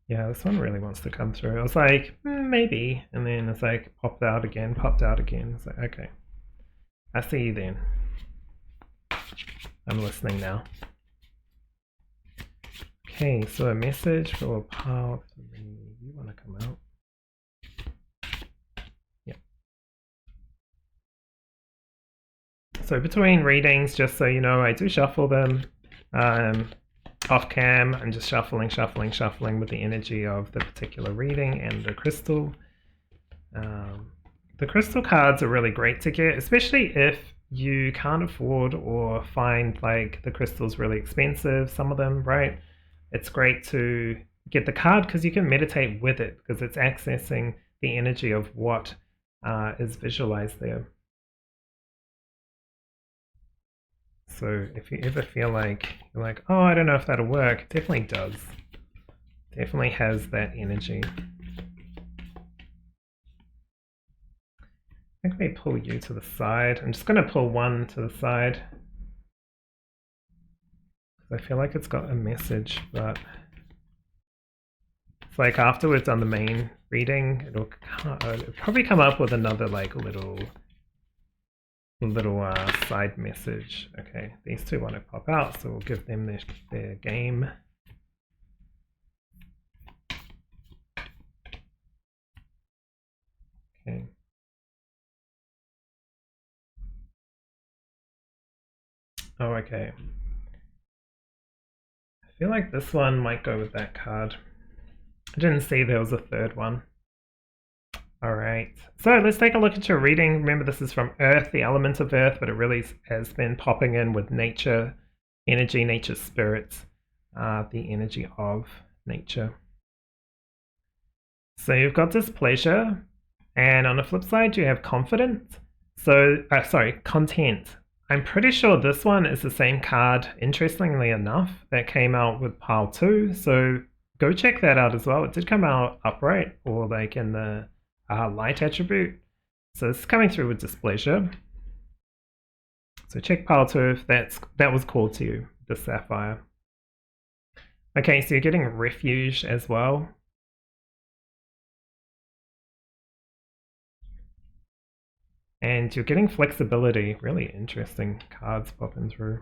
Speaker 1: Yeah, this one really wants to come through. I was like, maybe. And then it's like popped out again. It's like, okay. I see you then. I'm listening now. Okay, so a message for pile 3. You want to come out? Yeah. So between readings, just so you know, I do shuffle them. Off cam, I'm just shuffling with the energy of the particular reading and the crystal. The crystal cards are really great to get, especially if you can't afford or find like the crystals really expensive, some of them, right? It's great to get the card because you can meditate with it, because it's accessing the energy of what is visualized there. So if you ever feel like you're like, oh, I don't know if that'll work, it definitely does. Definitely has that energy. I think we pull you to the side. I'm just going to pull one to the side. I feel like it's got a message, but it's like after we've done the main reading, it'll probably come up with another like little side message. Okay, these two want to pop out, so we'll give them their game. Okay. Oh, okay. I feel like this one might go with that card. I didn't see there was a third one. Alright, so let's take a look at your reading. Remember, this is from Earth, the element of Earth, but it really has been popping in with nature, energy, nature spirits, the energy of nature. So you've got displeasure, and on the flip side you have confidence. So, content. I'm pretty sure this one is the same card, interestingly enough, that came out with pile 2, so go check that out as well. It did come out upright, or like in the light attribute. So it's coming through with displeasure. So check pile 2 if that was called to you, the Sapphire. Okay, so you're getting refuge as well. And you're getting flexibility. Really interesting cards popping through.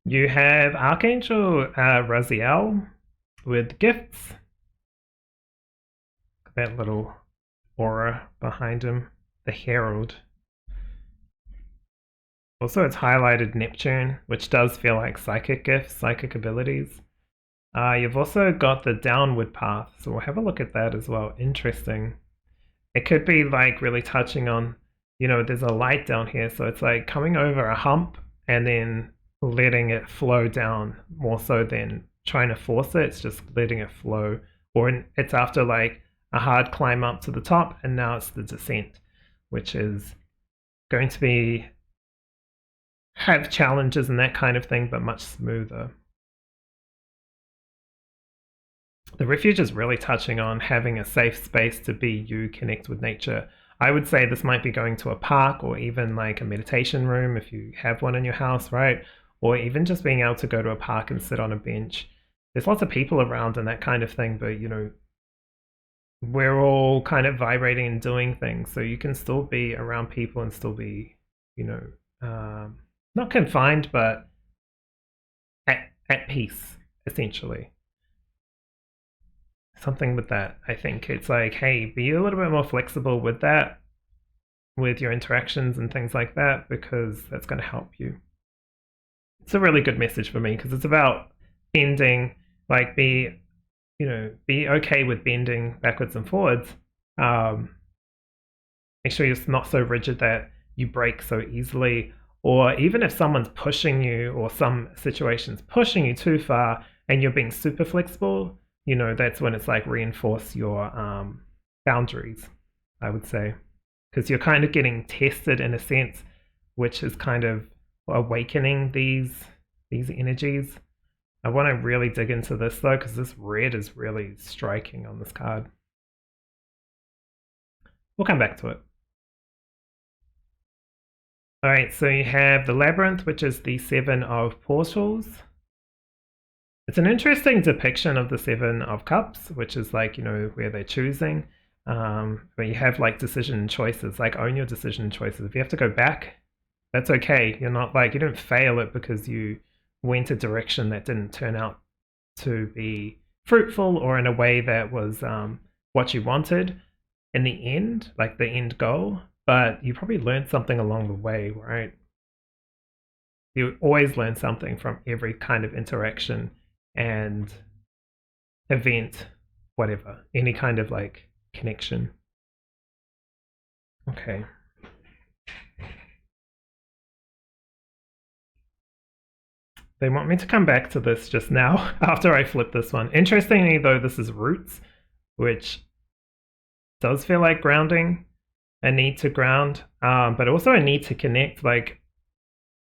Speaker 1: You have Archangel Raziel with gifts. That little aura behind him, the Herald. Also, it's highlighted Neptune, which does feel like psychic gifts, psychic abilities. You've also got the downward path, so we'll have a look at that as well. Interesting. It could be like really touching on, you know, there's a light down here, so it's like coming over a hump and then letting it flow down more so than trying to force it. It's just letting it flow. Or it's after like a hard climb up to the top, and now it's the descent, which is going to have challenges and that kind of thing, but much smoother. The refuge is really touching on having a safe space to be you, connect with nature. I would say this might be going to a park or even like a meditation room if you have one in your house, right? Or even just being able to go to a park and sit on a bench. There's lots of people around and that kind of thing, but you know, we're all kind of vibrating and doing things, so you can still be around people and still be, you know, not confined, but at peace, essentially. Something with that, I think. It's like, hey, be a little bit more flexible with that, with your interactions and things like that, because that's going to help you. It's a really good message for me, because it's about bending, like be okay with bending backwards and forwards. Make sure you're not so rigid that you break so easily, or even if someone's pushing you or some situation's pushing you too far and you're being super flexible, you know, that's when it's like reinforce your boundaries, I would say, because you're kind of getting tested in a sense, which is kind of awakening these energies. I want to really dig into this though, because this red is really striking on this card. We'll come back to it. Alright, so you have the Labyrinth, which is the 7 of Portals. It's an interesting depiction of the 7 of Cups, which is like, you know, where they're choosing. But you have like decision choices, like own your decision choices. If you have to go back, that's okay. You're not like, you didn't fail it because you went a direction that didn't turn out to be fruitful or in a way that was what you wanted in the end, like the end goal. But you probably learned something along the way, right? You always learn something from every kind of interaction and event, whatever, any kind of like connection. Okay. They want me to come back to this just now after I flip this one. Interestingly though, this is roots, which does feel like grounding, a need to ground, but also a need to connect. Like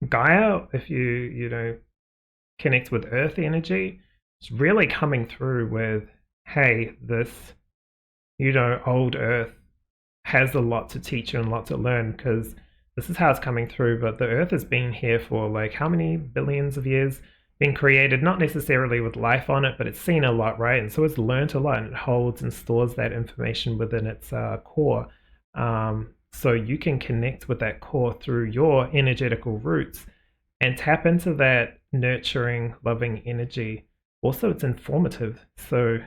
Speaker 1: Gaia, if you know, connect with earth energy, it's really coming through with, hey, this, you know, old earth has a lot to teach you and a lot to learn, because this is how it's coming through. But the earth has been here for like how many billions of years? been created not necessarily with life on it, but it's seen a lot, right? And so it's learned a lot, and it holds and stores that information within its core. So you can connect with that core through your energetical roots and tap into that nurturing, loving energy. Also, it's informative. So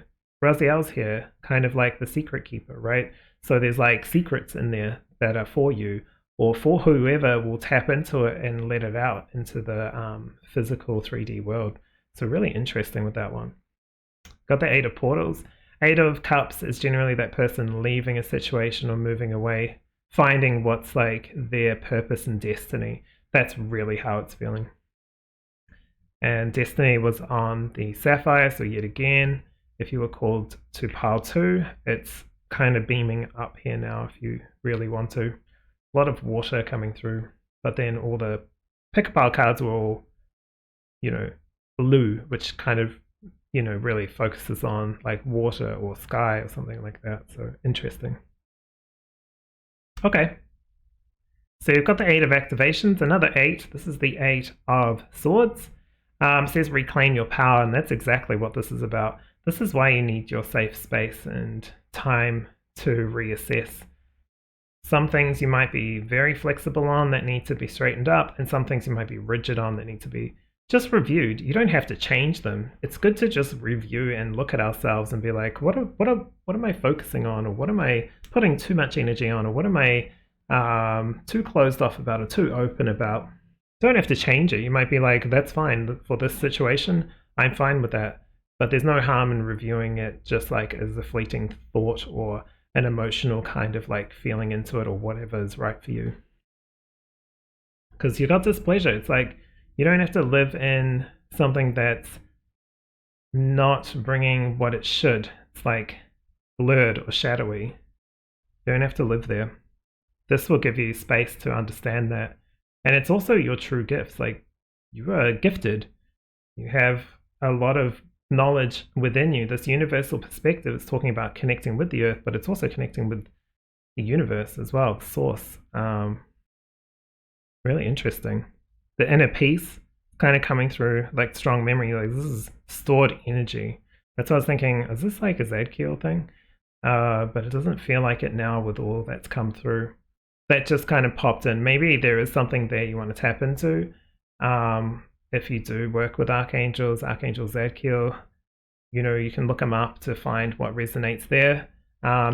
Speaker 1: Raziel's here, kind of like the secret keeper, right? So there's like secrets in there that are for you, or for whoever will tap into it and let it out into the physical 3D world. So really interesting with that one. Got the Eight of Portals. Eight of Cups is generally that person leaving a situation or moving away, finding what's like their purpose and destiny. That's really how it's feeling. And destiny was on the Sapphire, so yet again, if you were called to pile 2, it's kind of beaming up here now if you really want to. A lot of water coming through, but then all the pick-a-pile cards were all, blue, which kind of, really focuses on like water or sky or something like that. So interesting. Okay. So you've got the 8 of activations, another 8. This is the 8 of Swords. It says reclaim your power, and that's exactly what this is about. This is why you need your safe space and time to reassess. Some things you might be very flexible on that need to be straightened up, and some things you might be rigid on that need to be just reviewed. You don't have to change them. It's good to just review and look at ourselves and be like, what am I focusing on, or what am I putting too much energy on, or what am I too closed off about or too open about. Don't have to change it. You might be like, that's fine for this situation, I'm fine with that. But there's no harm in reviewing it just like as a fleeting thought or an emotional kind of like feeling into it or whatever is right for you. Because you got displeasure. It's like you don't have to live in something that's not bringing what it should. It's like blurred or shadowy. You don't have to live there. This will give you space to understand that. And it's also your true gifts. Like, you are gifted. You have a lot of knowledge within you. This universal perspective is talking about connecting with the earth, but it's also connecting with the universe as well, source. Really interesting. The inner peace kind of coming through, like strong memory. Like, this is stored energy. That's what I was thinking. Is this like a Zadkiel thing? But it doesn't feel like it now with all that's come through. That just kind of popped in. Maybe there is something there you want to tap into. If you do work with archangels, Archangel Zadkiel, you can look them up to find what resonates there.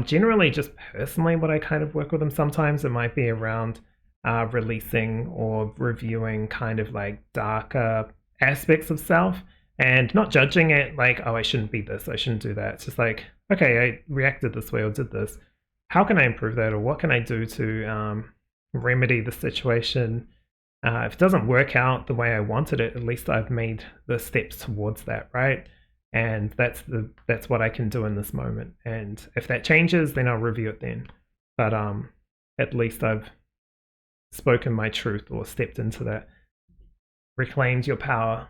Speaker 1: Generally, just personally, what I kind of work with them, sometimes it might be around releasing or reviewing kind of like darker aspects of self and not judging it like, oh, I shouldn't be this, I shouldn't do that. It's just like, okay, I reacted this way or did this. How can I improve that, or what can I do to remedy the situation? If it doesn't work out the way I wanted it, at least I've made the steps towards that, right? And that's what I can do in this moment. And if that changes, then I'll review it then. But at least I've spoken my truth or stepped into that. Reclaimed your power.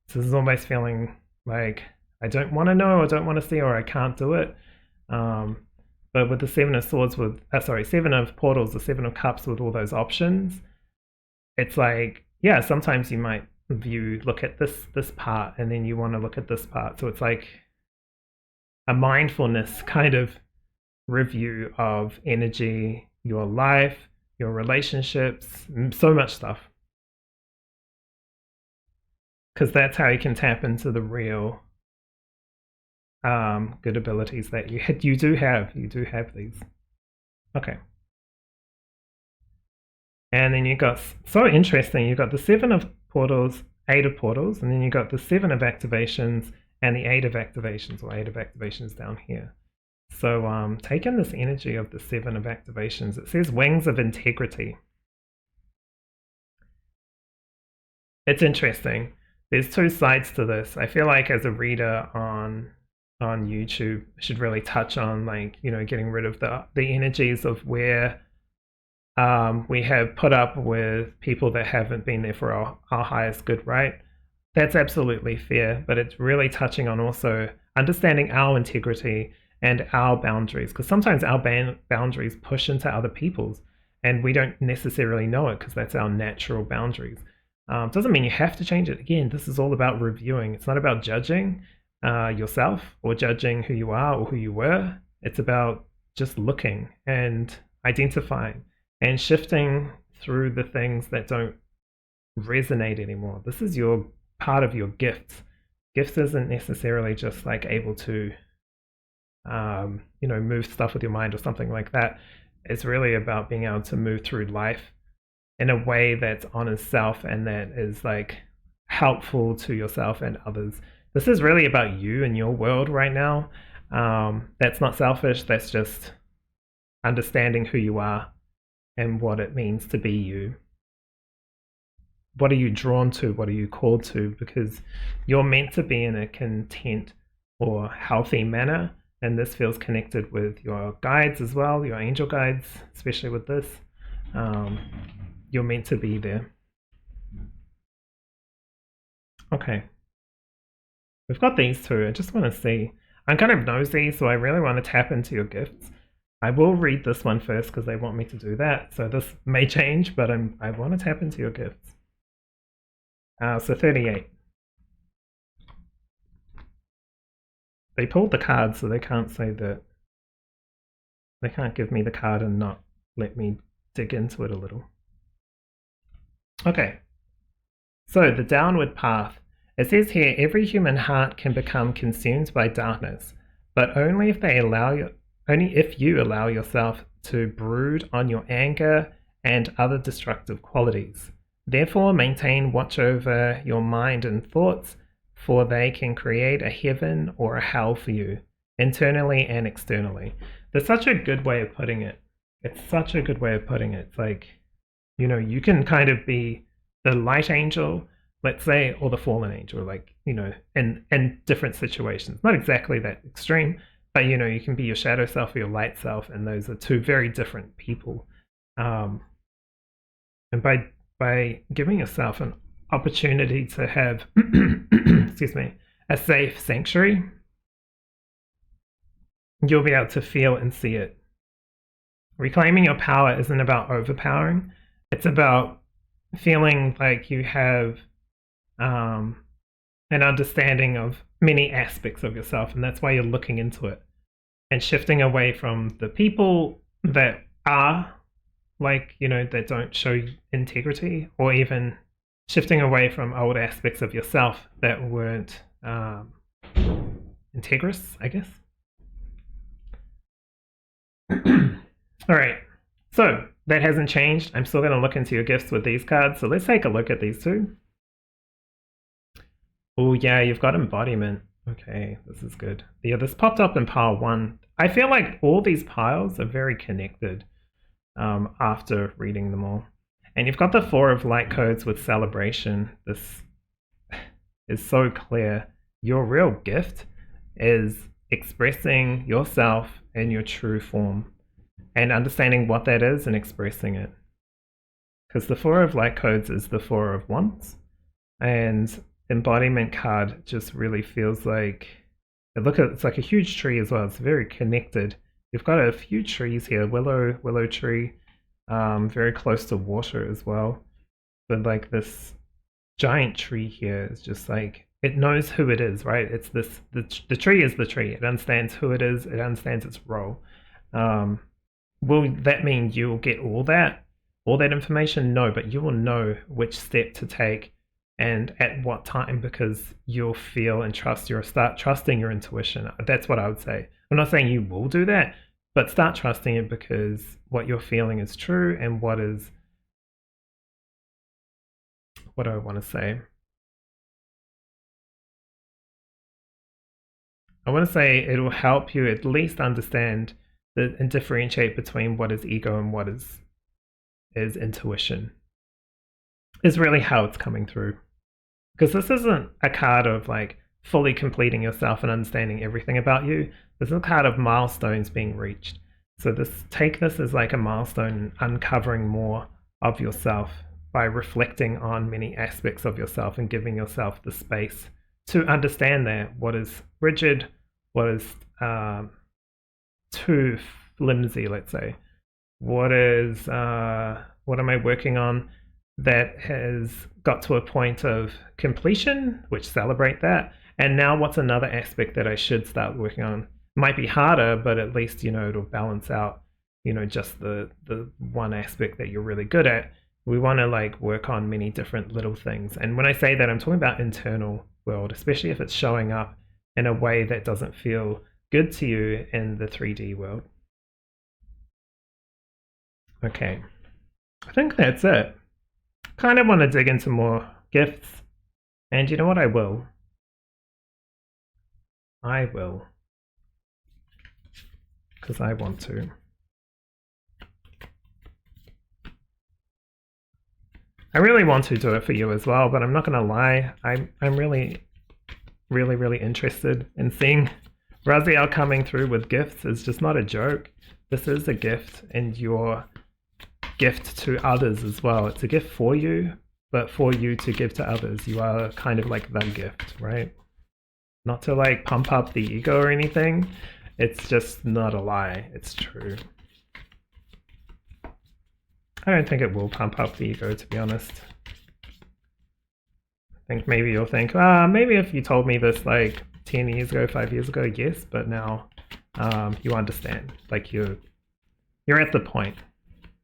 Speaker 1: So this is almost feeling like I don't want to know, I don't want to see, or I can't do it. But with the 7 of Swords, 7 of Portals, the 7 of Cups with all those options, it's like, yeah, sometimes you might look at this part, and then you want to look at this part. So it's like a mindfulness kind of review of energy, your life, your relationships, so much stuff. Because that's how you can tap into the real good abilities that you do have. You do have these. Okay. And then you got, so interesting, you got the 7 of Portals, 8 of Portals, and then you got the 7 of Activations and the 8 of Activations, or 8 of Activations down here. So take in this energy of the 7 of Activations. It says Wings of Integrity. It's interesting. There's two sides to this. I feel like as a reader on YouTube, I should really touch on, like, getting rid of the energies of where we have put up with people that haven't been there for our highest good, right? That's absolutely fair, but it's really touching on also understanding our integrity and our boundaries, because sometimes our boundaries push into other people's and we don't necessarily know it because that's our natural boundaries. Doesn't mean you have to change it. Again, this is all about reviewing. It's not about judging yourself or judging who you are or who you were. It's about just looking and identifying and shifting through the things that don't resonate anymore. This is your part of your gifts. Gifts isn't necessarily just like able to move stuff with your mind or something like that. It's really about being able to move through life in a way that honors self and that is like helpful to yourself and others. This is really about you and your world right now. That's not selfish. That's just understanding who you are and what it means to be you. What are you drawn to? What are you called to? Because you're meant to be in a content or healthy manner. And this feels connected with your guides as well, your angel guides, especially with this. You're meant to be there. Okay. We've got these two. I just want to see. I'm kind of nosy, so I really want to tap into your gifts. I will read this one first because they want me to do that. So this may change, but I want to tap into your gifts. So 38. They pulled the card, so they can't say that. They can't give me the card and not let me dig into it a little. Okay. So the downward path. It says here, every human heart can become consumed by darkness, but only if you allow yourself to brood on your anger and other destructive qualities. Therefore, maintain watch over your mind and thoughts, for they can create a heaven or a hell for you, internally and externally. That's such a good way of putting it. It's such a good way of putting it. It's like, you can kind of be the light angel, let's say, or the fallen angel, like, in different situations. Not exactly that extreme, but, you can be your shadow self or your light self, and those are two very different people. And by giving yourself an opportunity to have, excuse me, a safe sanctuary, you'll be able to feel and see it. Reclaiming your power isn't about overpowering. It's about feeling like you have an understanding of many aspects of yourself, and that's why you're looking into it and shifting away from the people that are like, that don't show integrity, or even shifting away from old aspects of yourself that weren't integrous, I guess. All right, so that hasn't changed. I'm still going to look into your gifts with these cards. So let's take a look at these two. Oh yeah, you've got embodiment. Okay, this is good. Yeah, this popped up in pile 1. I feel like all these piles are very connected after reading them all. And you've got the 4 of light codes with celebration. This is so clear. Your real gift is expressing yourself in your true form and understanding what that is and expressing it. Because the 4 of light codes is the 4 of wands, and embodiment card just really feels like, it's like a huge tree as well. It's very connected. You've got a few trees here, willow tree, very close to water as well. But like this giant tree here is just like, it knows who it is, right? It's this, the tree is the tree. It understands who it is. It understands its role. Will that mean you'll get all that information? No, but you will know which step to take and at what time, because you'll feel and start trusting your intuition. That's what I would say. I'm not saying you will do that, but start trusting it, because what you're feeling is true. And what do I want to say? I want to say it'll help you at least understand and differentiate between what is ego and what is intuition, is really how it's coming through. Because this isn't a card of like fully completing yourself and understanding everything about you. This is a card of milestones being reached. So take this as like a milestone, uncovering more of yourself by reflecting on many aspects of yourself and giving yourself the space to understand that what is rigid, what is too flimsy, let's say, what am I working on that has got to a point of completion, which celebrate that. And now what's another aspect that I should start working on? Might be harder, but at least, it'll balance out, just the one aspect that you're really good at. We want to like work on many different little things. And when I say that, I'm talking about internal world, especially if it's showing up in a way that doesn't feel good to you in the 3D world. Okay, I think that's it. Kind of want to dig into more gifts, and you know what, I will, because I want to. I really want to do it for you as well, but I'm not gonna lie, I'm really interested in seeing Raziel coming through with gifts. It's just not a joke. This is a gift, and your gift to others as well. It's a gift for you, but for you to give to others. You are kind of like the gift, right? Not to like pump up the ego or anything. It's just not a lie. It's true. I don't think it will pump up the ego, to be honest. I think maybe you'll think, maybe if you told me this like 10 years ago, 5 years ago, yes, but now you understand. Like you're at the point.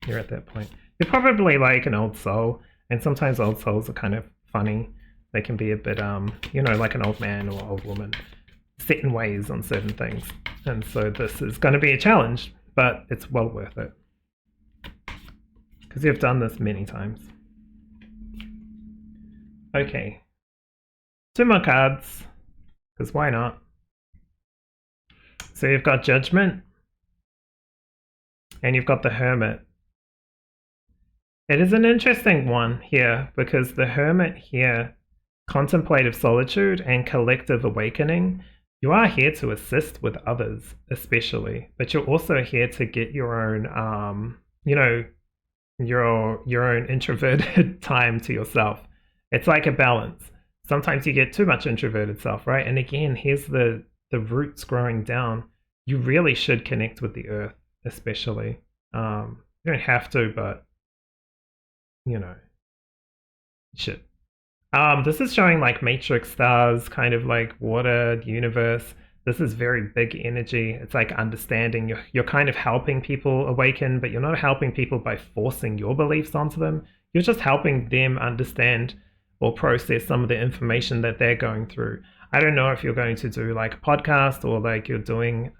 Speaker 1: You're at that point. You're probably like an old soul, and sometimes old souls are kind of funny. They can be a bit, like an old man or old woman, set in ways on certain things. And so this is going to be a challenge, but it's well worth it. Because you've done this many times. Okay. 2 more cards, because why not? So you've got Judgment, and you've got the Hermit. It is an interesting one here, because the Hermit here, contemplative solitude and collective awakening, you are here to assist with others, especially, but you're also here to get your own, your own introverted time to yourself. It's like a balance. Sometimes you get too much introverted self, right? And again, here's the roots growing down. You really should connect with the earth, especially. You don't have to, but you should. This is showing like matrix stars, kind of like water, the universe. This is very big energy. It's like understanding. You're kind of helping people awaken, but you're not helping people by forcing your beliefs onto them. You're just helping them understand or process some of the information that they're going through. I don't know if you're going to do like a podcast or like you're doing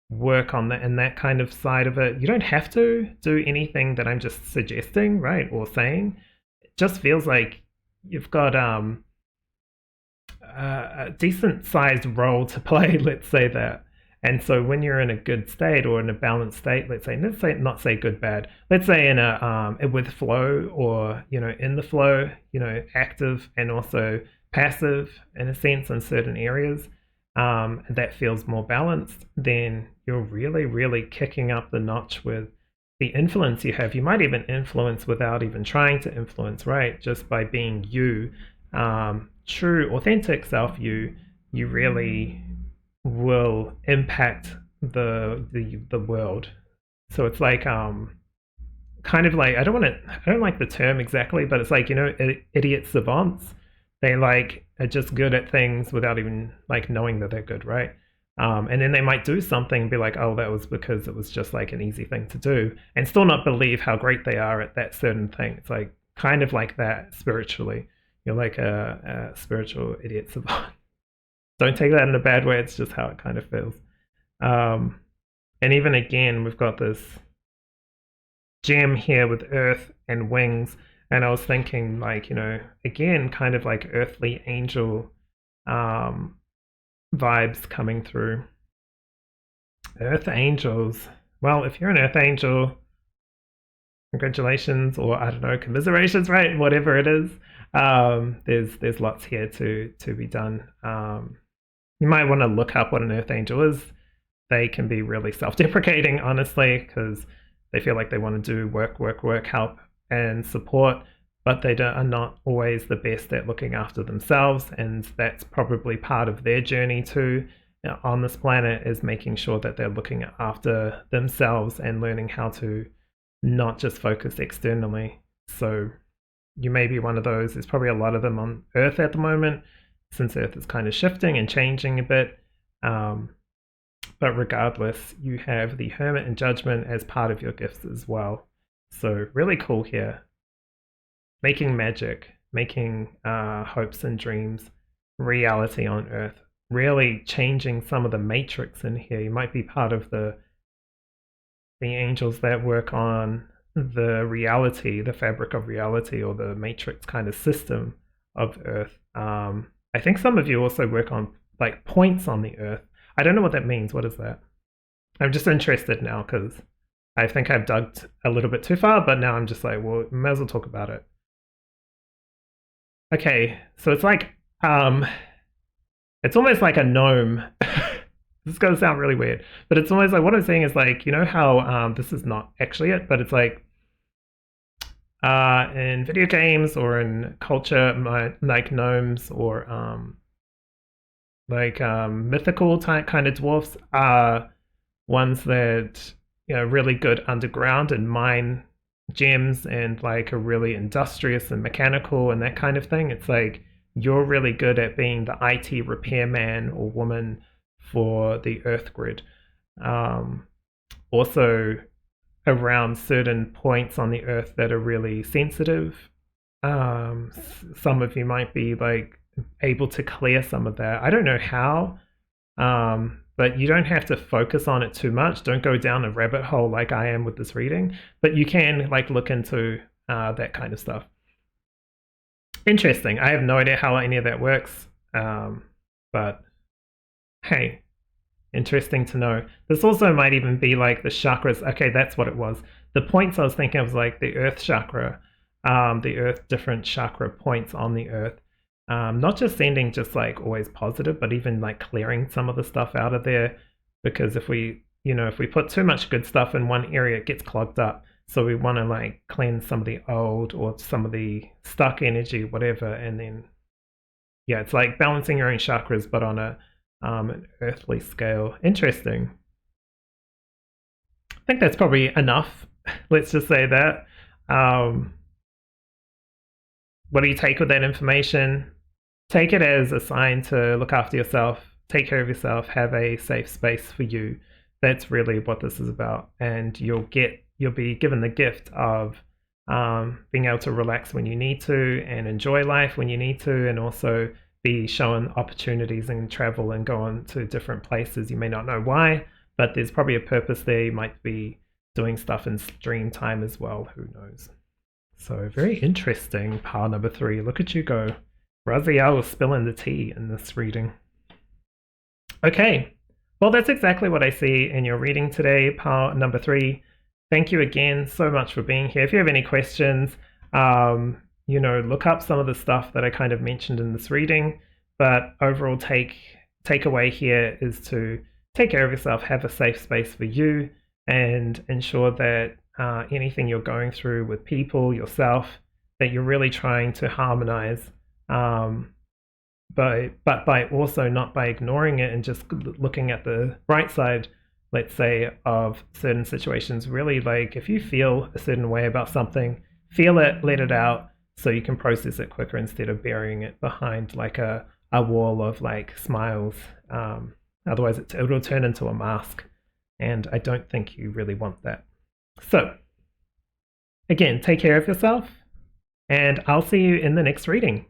Speaker 1: work on that and that kind of side of it. You don't have to do anything that I'm just suggesting, right, or saying. It just feels like you've got a decent sized role to play, let's say that. And so when you're in a good state or in a balanced state, let's say not say good bad, let's say in a with flow, or in the flow, active and also passive in a sense in certain areas, that feels more balanced, then you're really kicking up the notch with the influence you have. You might even influence without even trying to influence, right? Just by being you, true, authentic self, you really will impact the world. So it's like kind of like I don't like the term exactly, but it's like idiot savants. They like are just good at things without even like knowing that they're good, right? And then they might do something and be like, oh, that was because it was just like an easy thing to do, and still not believe how great they are at that certain thing. It's like kind of like that spiritually. You're like a spiritual idiot savant. Don't take that in a bad way. It's just how it kind of feels. And even again, we've got this gem here with earth and wings. And I was thinking like, again, kind of like earthly angel vibes coming through. Earth angels. Well, if you're an earth angel, congratulations, or I don't know, commiserations, right? Whatever it is. There's lots here to be done. You might want to look up what an earth angel is. They can be really self-deprecating, honestly, because they feel like they want to do work, help and support, but they are not always the best at looking after themselves, and that's probably part of their journey too on this planet, is making sure that they're looking after themselves and learning how to not just focus externally. So you may be one of those. There's probably a lot of them on Earth at the moment, since Earth is kind of shifting and changing a bit. But regardless, you have the Hermit and Judgment as part of your gifts as well. So really cool here. Making magic, making hopes and dreams reality on Earth. Really changing some of the matrix in here. You might be part of the angels that work on the reality, the fabric of reality, or the matrix kind of system of Earth. I think some of you also work on like points on the Earth. I don't know what that means. What is that? I'm just interested now because I think I've dug a little bit too far, but now I'm just like, well, may as well talk about it. Okay, so it's like, it's almost like a gnome. This is going to sound really weird, but it's almost like what I'm saying is like, you know how this is not actually it, but it's like in video games or in culture, like gnomes or mythical type kind of dwarfs are ones that, you know, really good underground and mine gems and like are really industrious and mechanical and that kind of thing. It's like you're really good at being the IT repairman or woman for the Earth grid. Also around certain points on the Earth that are really sensitive. Some of you might be like able to clear some of that. I don't know how, but you don't have to focus on it too much. Don't go down a rabbit hole like I am with this reading, but you can like look into that kind of stuff. Interesting. I have no idea how any of that works, but hey, interesting to know. This also might even be like the chakras. Okay, that's what it was. The points I was thinking of was like the Earth chakra, the Earth different chakra points on the Earth. Not just sending just like always positive, but even like clearing some of the stuff out of there. Because if we put too much good stuff in one area, it gets clogged up. So we want to like cleanse some of the old or some of the stuck energy, whatever. And then, yeah, it's like balancing your own chakras, but on an earthly scale. Interesting. I think that's probably enough. Let's just say that. What do you take with that information? Take it as a sign to look after yourself, take care of yourself, have a safe space for you. That's really what this is about. And you'll be given the gift of being able to relax when you need to and enjoy life when you need to, and also be shown opportunities and travel and go on to different places. You may not know why, but there's probably a purpose there. You might be doing stuff in stream time as well. Who knows? So very interesting, pile number 3. Look at you go. Raziel was spilling the tea in this reading. Okay, well, that's exactly what I see in your reading today, pile number 3. Thank you again so much for being here. If you have any questions, look up some of the stuff that I kind of mentioned in this reading. But overall takeaway here is to take care of yourself, have a safe space for you, and ensure that anything you're going through with people, yourself, that you're really trying to harmonize, but by also not by ignoring it and just looking at the bright side, let's say, of certain situations. Really, like if you feel a certain way about something, feel it, let it out, so you can process it quicker instead of burying it behind like a wall of like smiles. Otherwise it'll turn into a mask, and I don't think you really want that. So again, take care of yourself, and I'll see you in the next reading.